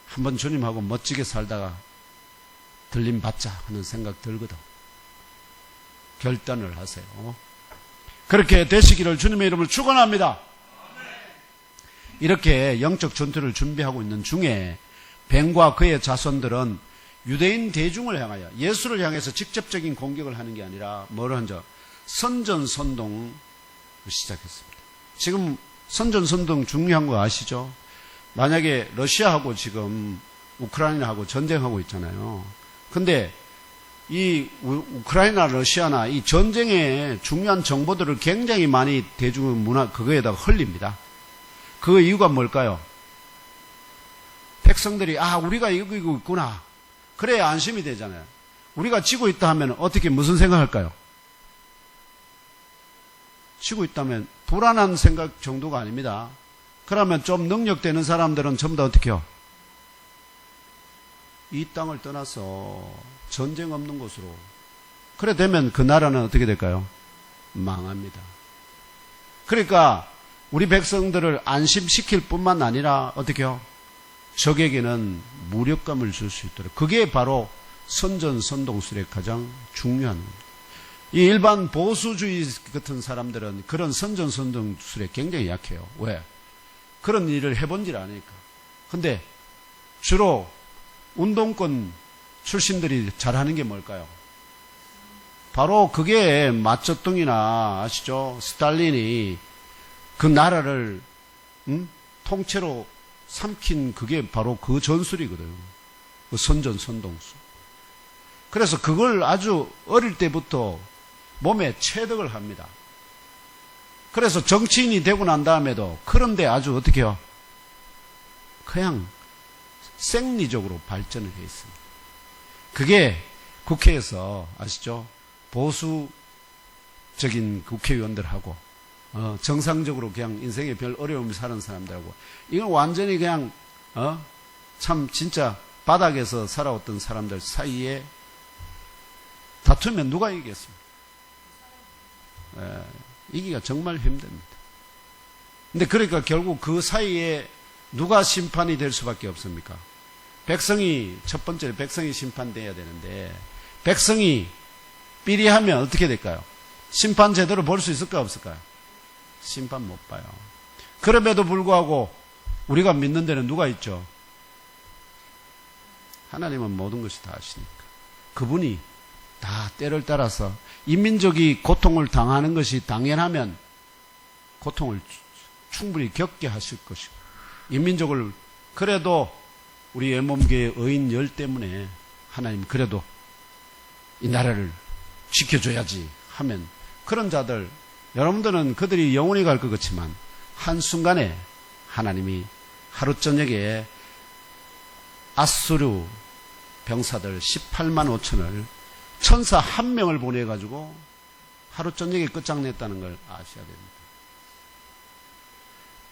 한 번 주님하고 멋지게 살다가 들림 받자 하는 생각 들거든. 결단을 하세요. 그렇게 되시기를 주님의 이름을 축원합니다. 이렇게 영적 전투를 준비하고 있는 중에 뱀과 그의 자손들은 유대인 대중을 향하여 예수를 향해서 직접적인 공격을 하는 게 아니라 뭐를 한죠? 선전선동을 시작했습니다. 지금 선전선동 중요한 거 아시죠? 만약에 러시아하고 지금 우크라이나하고 전쟁하고 있잖아요. 근데 이 우크라이나, 러시아나 이 전쟁의 중요한 정보들을 굉장히 많이 대중 문화 그거에다가 흘립니다. 그 이유가 뭘까요? 백성들이 우리가 이기고 있구나. 그래야 안심이 되잖아요. 우리가 지고 있다 하면 어떻게 무슨 생각할까요? 지고 있다면 불안한 생각 정도가 아닙니다. 그러면 좀 능력되는 사람들은 전부 다 어떻게 해요? 이 땅을 떠나서 전쟁 없는 곳으로. 그래 되면 그 나라는 어떻게 될까요? 망합니다. 그러니까 우리 백성들을 안심시킬 뿐만 아니라 어떻게 해요? 적에게는 무력감을 줄 수 있도록. 그게 바로 선전선동술의 가장 중요한 겁니다. 이 일반 보수주의 같은 사람들은 그런 선전선동술에 굉장히 약해요. 왜? 그런 일을 해본 줄 아니까. 근데 주로 운동권 출신들이 잘하는 게 뭘까요? 바로 그게 마쩌뚱이나 아시죠? 스탈린이 그 나라를 통째로 삼킨 그게 바로 그 전술이거든요. 그 선전선동술. 그래서 그걸 아주 어릴 때부터 몸에 체득을 합니다. 그래서 정치인이 되고 난 다음에도 그런데 아주 어떻게 해요? 그냥 생리적으로 발전을 해 있습니다. 그게 국회에서 아시죠? 보수적인 국회의원들하고 정상적으로 그냥 인생에 별 어려움이 사는 사람들하고 이건 완전히 그냥 참 진짜 바닥에서 살아왔던 사람들 사이에 다투면 누가 이기겠습니까? 이기가 정말 힘듭니다. 근데 그러니까 결국 그 사이에 누가 심판이 될 수밖에 없습니까? 백성이 첫 번째로 백성이 심판돼야 되는데 백성이 삐리하면 어떻게 될까요? 심판 제대로 볼 수 있을까요? 없을까요? 심판 못 봐요. 그럼에도 불구하고 우리가 믿는 데는 누가 있죠? 하나님은 모든 것이 다 아시니까. 그분이 다 때를 따라서 인민족이 고통을 당하는 것이 당연하면 고통을 충분히 겪게 하실 것이고 인민족을 그래도 우리 외몸교회 의인 열 때문에 하나님 그래도 이 나라를 지켜줘야지 하면 그런 자들 여러분들은 그들이 영원히 갈 것 같지만 한순간에 하나님이 하루 저녁에 아수르 병사들 18만 5천을 천사 한 명을 보내가지고 하루 저녁에 끝장냈다는 걸 아셔야 됩니다.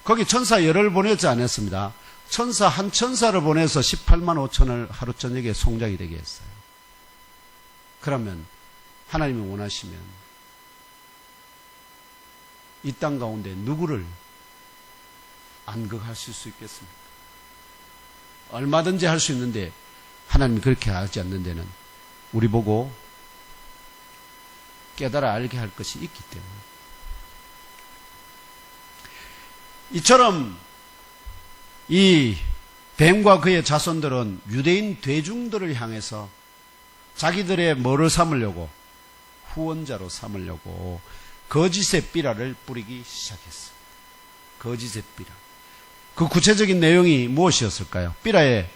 거기 천사 열을 보내지 않았습니다. 천사 한 천사를 보내서 18만 5천을 하루 저녁에 송장이 되게 했어요. 그러면 하나님이 원하시면 이 땅 가운데 누구를 안극하실 수 있겠습니까? 얼마든지 할 수 있는데 하나님이 그렇게 하지 않는 데는 우리 보고 깨달아 알게 할 것이 있기 때문에 이처럼 이 뱀과 그의 자손들은 유대인 대중들을 향해서 자기들의 뭐를 삼으려고 후원자로 삼으려고 거짓의 삐라를 뿌리기 시작했어요. 거짓의 삐라. 그 구체적인 내용이 무엇이었을까요? 삐라에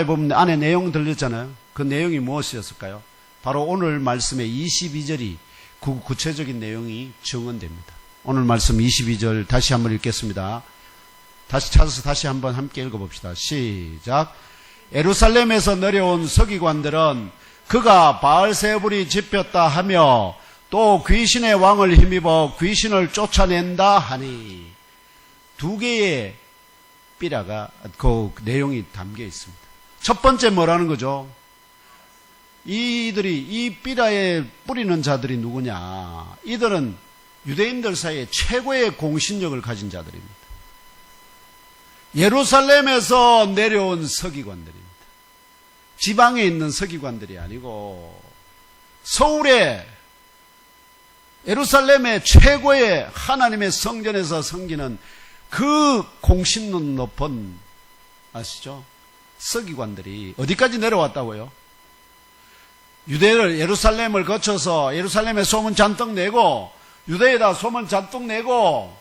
보면 안에 내용 들렸잖아요. 그 내용이 무엇이었을까요? 바로 오늘 말씀의 22절이 그 구체적인 내용이 증언됩니다. 오늘 말씀 22절 다시 한번 읽겠습니다. 다시 찾아서 다시 한번 함께 읽어봅시다. 시작. 예루살렘에서 내려온 서기관들은 그가 바알세불이 집혔다 하며 또 귀신의 왕을 힘입어 귀신을 쫓아낸다 하니 두 개의 삐라가 그 내용이 담겨 있습니다. 첫 번째 뭐라는 거죠? 이들이 이 삐라에 뿌리는 자들이 누구냐? 이들은 유대인들 사이에 최고의 공신력을 가진 자들입니다. 예루살렘에서 내려온 서기관들입니다. 지방에 있는 서기관들이 아니고 서울에 예루살렘의 최고의 하나님의 성전에서 섬기는 그 공신력 높은 아시죠? 서기관들이 어디까지 내려왔다고요? 유대를 예루살렘을 거쳐서 예루살렘에 소문 잔뜩 내고 유대에다 소문 잔뜩 내고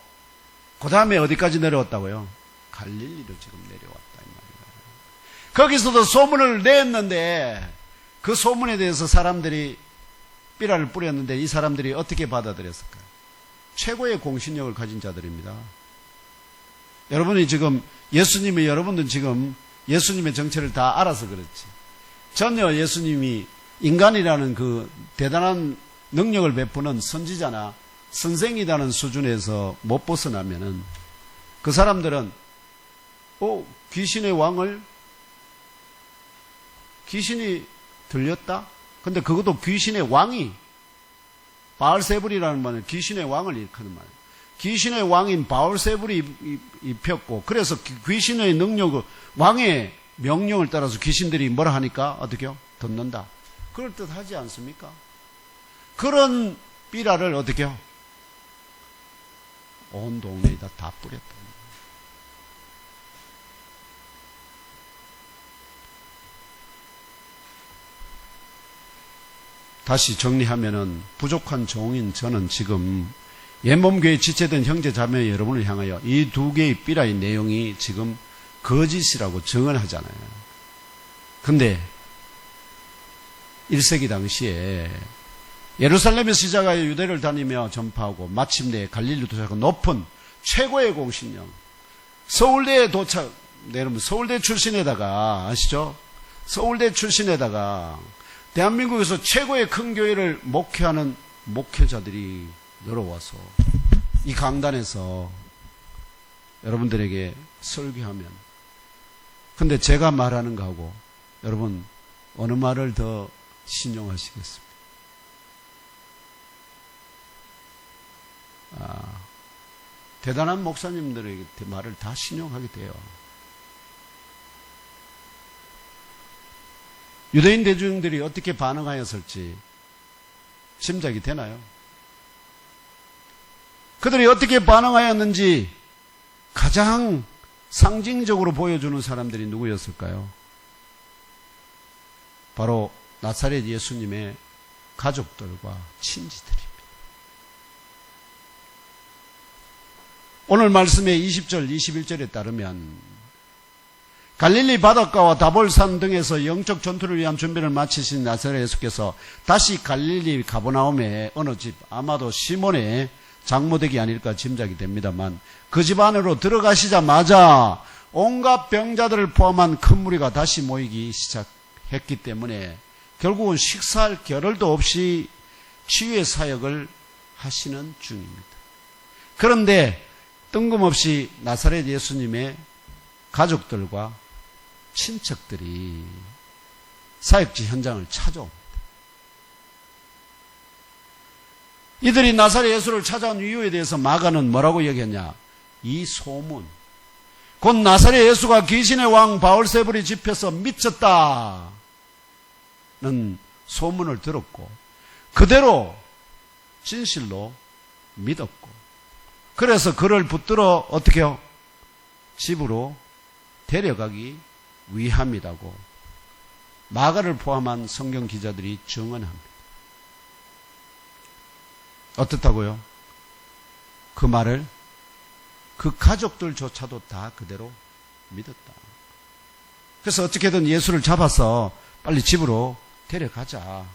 그 다음에 어디까지 내려왔다고요? 갈릴리로 지금 내려왔다 이 말이에요. 거기서도 소문을 냈는데 그 소문에 대해서 사람들이 삐라를 뿌렸는데 이 사람들이 어떻게 받아들였을까요? 최고의 공신력을 가진 자들입니다. 여러분이 지금 여러분들은 지금 예수님의 정체를 다 알아서 그렇지. 전혀 예수님이 인간이라는 그 대단한 능력을 베푸는 선지자나 선생이라는 수준에서 못 벗어나면은 그 사람들은 귀신의 왕을 귀신이 들렸다? 근데 그것도 귀신의 왕이 바알세불이라는 말은 귀신의 왕을 일컫는 말이에요. 귀신의 왕인 바알세불이 입혔고 그래서 귀신의 능력을 왕의 명령을 따라서 귀신들이 뭐라 하니까 어떻게요? 듣는다. 그럴듯하지 않습니까? 그런 삐라를 어떻게요? 온 동네에다 다 뿌렸다. 다시 정리하면은 부족한 종인 저는 지금 옛몸교회 지체된 형제 자매 여러분을 향하여 이 두 개의 삐라의 내용이 지금 거짓이라고 증언하잖아요. 근데 1세기 당시에 예루살렘에서 시작하여 유대를 다니며 전파하고 마침내 갈릴리 도착하고 높은 최고의 공신력 서울대에 도착, 여러분 서울대 출신에다가 아시죠? 서울대 출신에다가 대한민국에서 최고의 큰 교회를 목회하는 목회자들이 늘어와서 이 강단에서 여러분들에게 설교하면, 근데 제가 말하는 거하고 여러분 어느 말을 더 신용하시겠습니까? 대단한 목사님들에게 말을 다 신용하게 돼요. 유대인 대중들이 어떻게 반응하였을지 짐작이 되나요? 그들이 어떻게 반응하였는지 가장 상징적으로 보여주는 사람들이 누구였을까요? 바로 나사렛 예수님의 가족들과 친지들입니다. 오늘 말씀의 20절, 21절에 따르면 갈릴리 바닷가와 다볼산 등에서 영적 전투를 위한 준비를 마치신 나사렛 예수께서 다시 갈릴리 가버나움의 어느 집, 아마도 시몬의 장모댁이 아닐까 짐작이 됩니다만, 그 집 안으로 들어가시자마자 온갖 병자들을 포함한 큰 무리가 다시 모이기 시작했기 때문에 결국은 식사할 겨를도 없이 치유의 사역을 하시는 중입니다. 그런데 뜬금없이 나사렛 예수님의 가족들과 친척들이 사역지 현장을 찾아옵니다. 이들이 나사렛 예수를 찾아온 이유에 대해서 마가는 뭐라고 얘기했냐? 이 소문, 곧 나사렛 예수가 귀신의 왕 바울세불이 집혀서 미쳤다는 소문을 들었고 그대로 진실로 믿었고, 그래서 그를 붙들어 어떻게 해요? 집으로 데려가기 위함이라고 마가를 포함한 성경 기자들이 증언합니다. 어떻다고요? 그 말을 그 가족들조차도 다 그대로 믿었다. 그래서 어떻게든 예수를 잡아서 빨리 집으로 데려가자.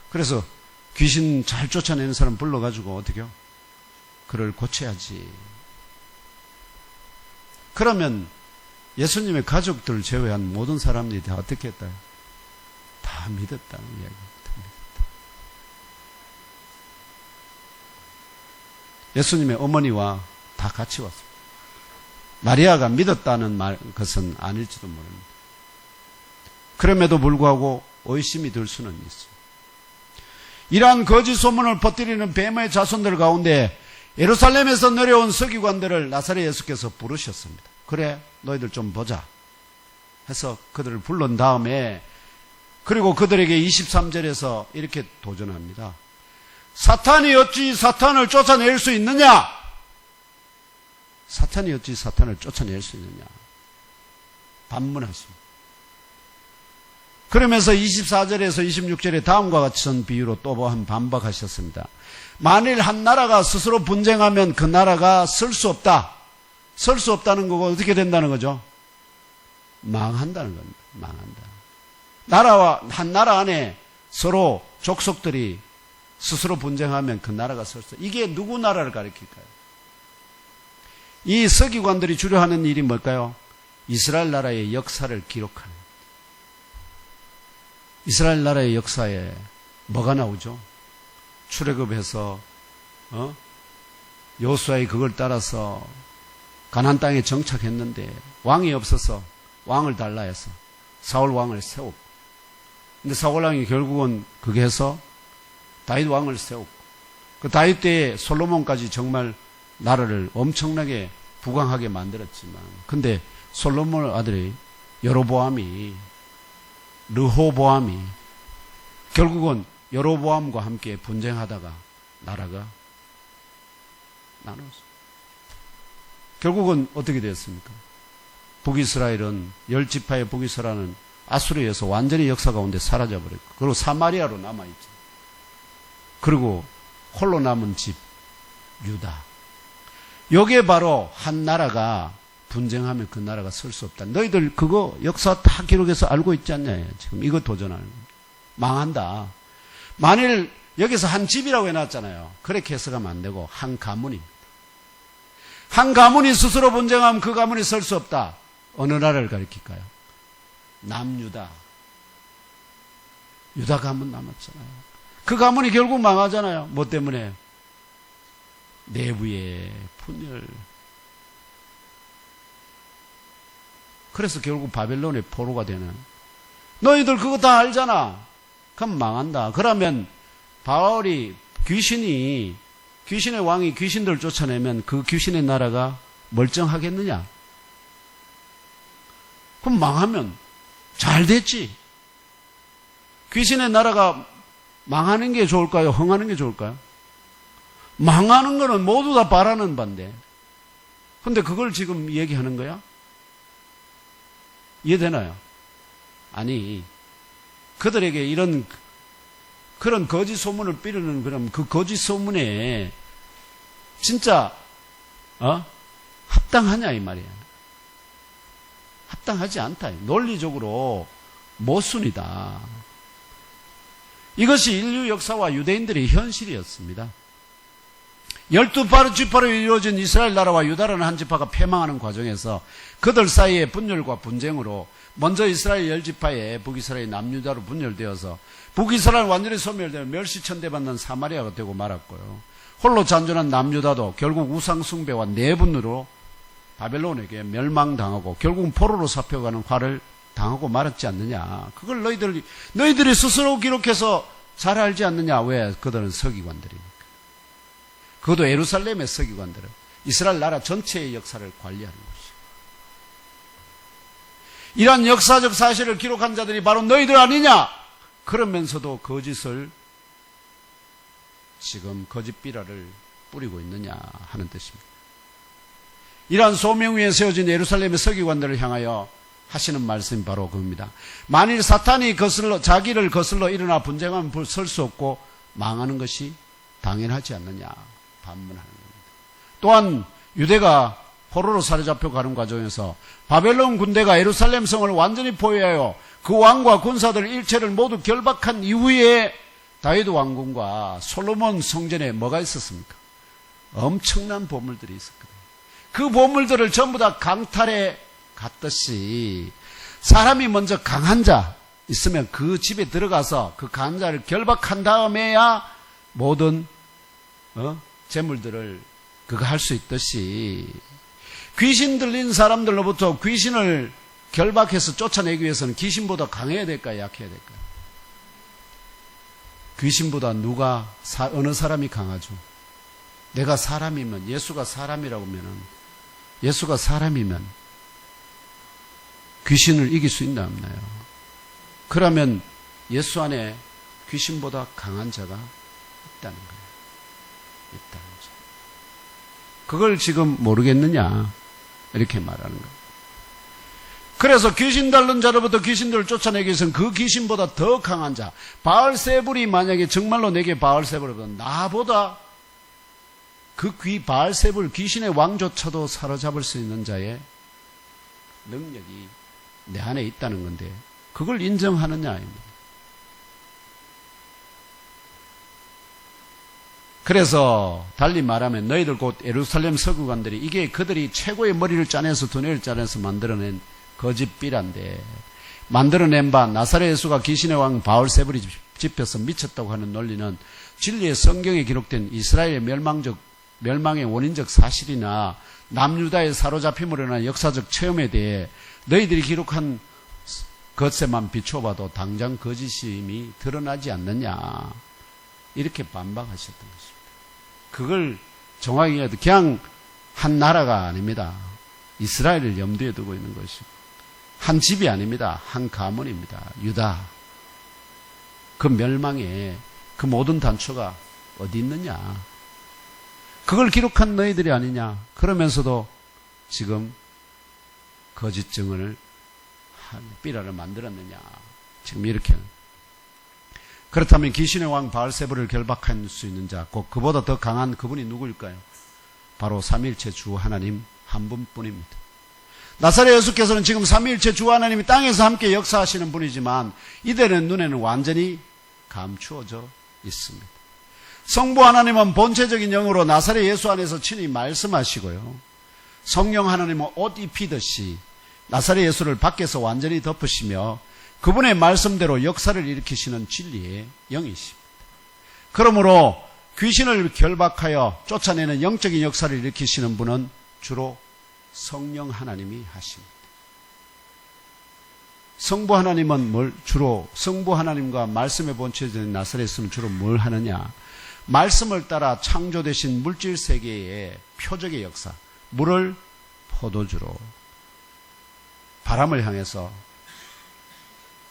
그래서 귀신 잘 쫓아내는 사람 불러가지고 어떻게 해요? 그를 고쳐야지. 그러면 예수님의 가족들 제외한 모든 사람들이 다 어떻게 했다? 다 믿었다는 이야기입니다. 예수님의 어머니와 다 같이 왔습니다. 마리아가 믿었다는 것은 아닐지도 모릅니다. 그럼에도 불구하고 의심이 들 수는 있습니다. 이러한 거짓 소문을 퍼뜨리는 뱀의 자손들 가운데 예루살렘에서 내려온 서기관들을 나사렛 예수께서 부르셨습니다. 그래, 너희들 좀 보자 해서 그들을 불른 다음에, 그리고 그들에게 23절에서 이렇게 도전합니다. 사탄이 어찌 사탄을 쫓아낼 수 있느냐? 사탄이 어찌 사탄을 쫓아낼 수 있느냐? 반문하십니다. 그러면서 24절에서 26절에 다음과 같은 비유로 또 반박하셨습니다. 만일 한 나라가 스스로 분쟁하면 그 나라가 설 수 없다. 설 수 없다는 거고 어떻게 된다는 거죠? 망한다는 겁니다. 망한다. 한 나라 안에 서로 족속들이 스스로 분쟁하면 그 나라가 설 수 없다. 이게 누구 나라를 가리킬까요? 이 서기관들이 주로 하는 일이 뭘까요? 이스라엘 나라의 역사를 기록하는. 이스라엘 나라의 역사에 뭐가 나오죠? 출애굽해서 여호수아의 그걸 따라서 가나안 땅에 정착했는데 왕이 없어서 왕을 달라 해서 사울 왕을 세우고, 근데 사울 왕이 결국은 그게 해서 다윗 왕을 세우고, 그 다윗 때에 솔로몬까지 정말 나라를 엄청나게 부강하게 만들었지만, 근데 솔로몬 아들이 르호보암이 결국은 여로보암과 함께 분쟁하다가 나라가 나눴어. 결국은 어떻게 되었습니까? 북이스라엘은 10지파의 북이스라엘은 아수르에서 완전히 역사 가운데 사라져버렸고, 그리고 사마리아로 남아있죠. 그리고 홀로 남은 집 유다. 요게 바로 한 나라가 분쟁하면 그 나라가 설 수 없다. 너희들 그거 역사 다 기록해서 알고 있지 않냐? 지금 이거 도전하는 거예요. 망한다. 만일 여기서 한 집이라고 해놨잖아요. 그렇게 해석하면 안 되고 한 가문입니다. 한 가문이 스스로 분쟁하면 그 가문이 설 수 없다. 어느 나라를 가리킬까요? 남유다. 유다 가문 남았잖아요. 그 가문이 결국 망하잖아요. 뭐 때문에? 내부의 분열. 그래서 결국 바벨론의 포로가 되는. 너희들 그거 다 알잖아. 그럼 망한다. 그러면 바알이 귀신의 왕이 귀신들을 쫓아내면 그 귀신의 나라가 멀쩡하겠느냐? 그럼 망하면 잘 됐지. 귀신의 나라가 망하는 게 좋을까요? 흥하는 게 좋을까요? 망하는 거는 모두 다 바라는 바인데. 근데 그걸 지금 얘기하는 거야? 이해되나요? 아니, 그들에게 그런 거짓 소문을 삐르는 그럼 그 거짓 소문에 진짜 합당하냐 이 말이야. 합당하지 않다. 논리적으로 모순이다. 이것이 인류 역사와 유대인들의 현실이었습니다. 12지파로 이루어진 이스라엘 나라와 유다라는 한 지파가 패망하는 과정에서 그들 사이의 분열과 분쟁으로 먼저 이스라엘 10지파에 북이스라엘 남유다로 분열되어서 북이스라엘 완전히 소멸되어 멸시천대받는 사마리아가 되고 말았고요. 홀로 잔존한 남유다도 결국 우상숭배와 내분으로 바벨론에게 멸망당하고 결국은 포로로 잡혀가는 화를 당하고 말았지 않느냐. 그걸 너희들이 스스로 기록해서 잘 알지 않느냐. 왜? 그들은 서기관들이니까. 그것도 예루살렘의 서기관들은 이스라엘 나라 전체의 역사를 관리하는 것이죠. 이러한 역사적 사실을 기록한 자들이 바로 너희들 아니냐? 그러면서도 거짓을 지금 거짓 비라를 뿌리고 있느냐 하는 뜻입니다. 이러한 소명 위에 세워진 예루살렘의 서기관들을 향하여 하시는 말씀이 바로 그겁니다. 만일 사탄이 자기를 거슬러 일어나 분쟁하면 설 수 없고 망하는 것이 당연하지 않느냐 반문하는 겁니다. 또한 유대가 포로로 사로잡혀 가는 과정에서 바벨론 군대가 예루살렘 성을 완전히 포위하여 그 왕과 군사들 일체를 모두 결박한 이후에 다윗 왕궁과 솔로몬 성전에 뭐가 있었습니까? 엄청난 보물들이 있었거든요. 그 보물들을 전부 다 강탈해 갔듯이 사람이 먼저 강한 자 있으면 그 집에 들어가서 그 강한 자를 결박한 다음에야 모든 재물들을 그거 할 수 있듯이 귀신 들린 사람들로부터 귀신을 결박해서 쫓아내기 위해서는 귀신보다 강해야 될까요? 약해야 될까요? 귀신보다 어느 사람이 강하죠? 내가 사람이면, 예수가 사람이라고 하면 귀신을 이길 수 있나 없나요? 그러면 예수 안에 귀신보다 강한 자가 있다는 거예요. 있다는 자. 그걸 지금 모르겠느냐? 이렇게 말하는 거예요. 그래서 귀신 달른 자로부터 귀신들을 쫓아내기 위해서는 그 귀신보다 더 강한 자, 바알세불이 만약에 정말로 내게 바알세불보다 나보다 바알세불 귀신의 왕조차도 사로잡을 수 있는 자의 능력이 내 안에 있다는 건데 그걸 인정하느냐. 그래서 달리 말하면 너희들 곧 예루살렘 서기관들이 이게 그들이 최고의 머리를 짜내서 두뇌를 짜내서 만들어낸 거짓비란데 만들어낸 바 나사렛 예수가 귀신의 왕 바알세불이 집혀서 미쳤다고 하는 논리는 진리의 성경에 기록된 이스라엘의 멸망의 원인적 사실이나 남유다의 사로잡힘으로 인한 역사적 체험에 대해 너희들이 기록한 것에만 비춰봐도 당장 거짓임이 드러나지 않느냐 이렇게 반박하셨던 것입니다. 그걸 정확히 해도 그냥 한 나라가 아닙니다. 이스라엘을 염두에 두고 있는 것이고 한 집이 아닙니다. 한 가문입니다. 유다. 그 멸망에 그 모든 단초가 어디 있느냐. 그걸 기록한 너희들이 아니냐. 그러면서도 지금 거짓 증언을 삐라를 만들었느냐. 지금 이렇게. 그렇다면 귀신의 왕 바알세불을 결박할 수 있는 자, 곧 그보다 더 강한 그분이 누구일까요? 바로 삼위일체 주 하나님 한 분뿐입니다. 나사렛 예수께서는 지금 삼위일체 주 하나님이 땅에서 함께 역사하시는 분이지만 이들의 눈에는 완전히 감추어져 있습니다. 성부 하나님은 본체적인 영으로 나사렛 예수 안에서 친히 말씀하시고요. 성령 하나님은 옷 입히듯이 나사렛 예수를 밖에서 완전히 덮으시며 그분의 말씀대로 역사를 일으키시는 진리의 영이십니다. 그러므로 귀신을 결박하여 쫓아내는 영적인 역사를 일으키시는 분은 주로 성령 하나님이 하십니다. 성부 하나님은 주로 성부 하나님과 말씀의 본체된 나사렛은 주로 뭘 하느냐? 말씀을 따라 창조되신 물질 세계의 표적의 역사, 물을 포도주로, 바람을 향해서,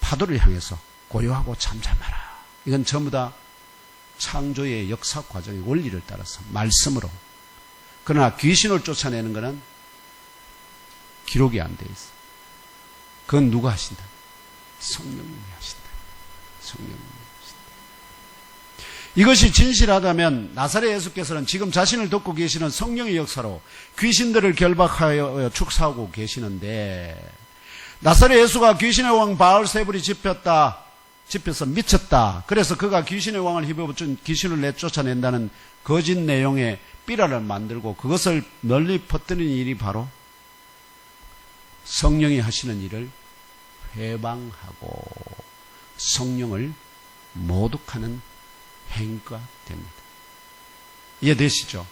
파도를 향해서 고요하고 잠잠하라. 이건 전부 다 창조의 역사 과정의 원리를 따라서 말씀으로. 그러나 귀신을 쫓아내는 것은 기록이 안 돼 있어. 그건 누가 하신다? 성령님이 하신다. 성령님이 하신다. 이것이 진실하다면 나사렛 예수께서는 지금 자신을 돕고 계시는 성령의 역사로 귀신들을 결박하여 축사하고 계시는데, 나사렛 예수가 귀신의 왕 바알세불이 집혀서 미쳤다. 그래서 그가 귀신의 왕을 힘입어준 귀신을 내쫓아낸다는 거짓 내용의 삐라를 만들고 그것을 널리 퍼뜨리는 일이 바로 성령이 하시는 일을 회방하고 성령을 모독하는 행위가 됩니다. 이해되시죠?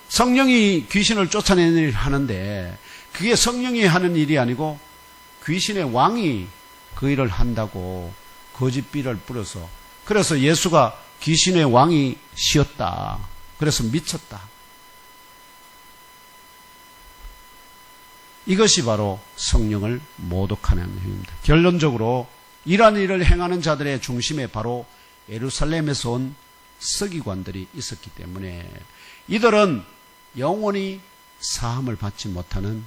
성령이 귀신을 쫓아내는 일을 하는데 그게 성령이 하는 일이 아니고 귀신의 왕이 그 일을 한다고 거짓 삐를 뿌려서, 그래서 예수가 귀신의 왕이 시었다. 그래서 미쳤다. 이것이 바로 성령을 모독하는 행위입니다. 결론적으로 이러한 일을 행하는 자들의 중심에 바로 예루살렘에서 온 서기관들이 있었기 때문에 이들은 영원히 사함을 받지 못하는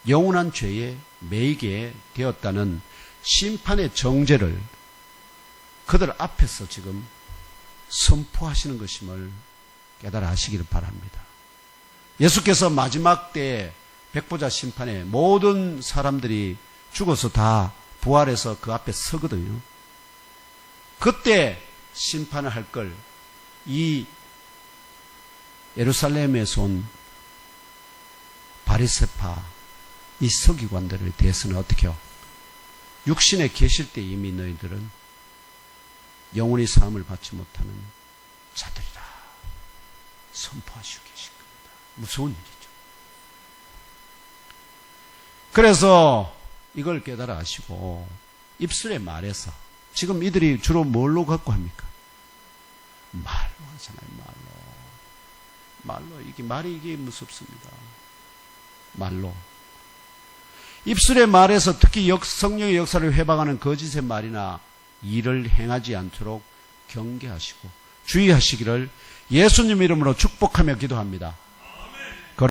영원한 죄에 매이게 되었다는 심판의 정죄를 그들 앞에서 지금 선포하시는 것임을 깨달아 하시기를 바랍니다. 예수께서 마지막 때에 백보자 심판에 모든 사람들이 죽어서 다 부활해서 그 앞에 서거든요. 그때 심판을 할 걸 이 예루살렘에서 온 바리새파 이 서기관들에 대해서는 어떻게 해요? 육신에 계실 때 이미 너희들은 영원히 사함을 받지 못하는 자들이라 선포하시고 계실 겁니다. 무서운 일이죠. 그래서 이걸 깨달아 하시고 입술에 말해서, 지금 이들이 주로 뭘로 갖고 합니까? 말로 하잖아요. 말로. 이게 무섭습니다. 말로. 입술에 말해서 특히 성령의 역사를 회방하는 거짓의 말이나 일을 행하지 않도록 경계하시고 주의하시기를 예수님 이름으로 축복하며 기도합니다.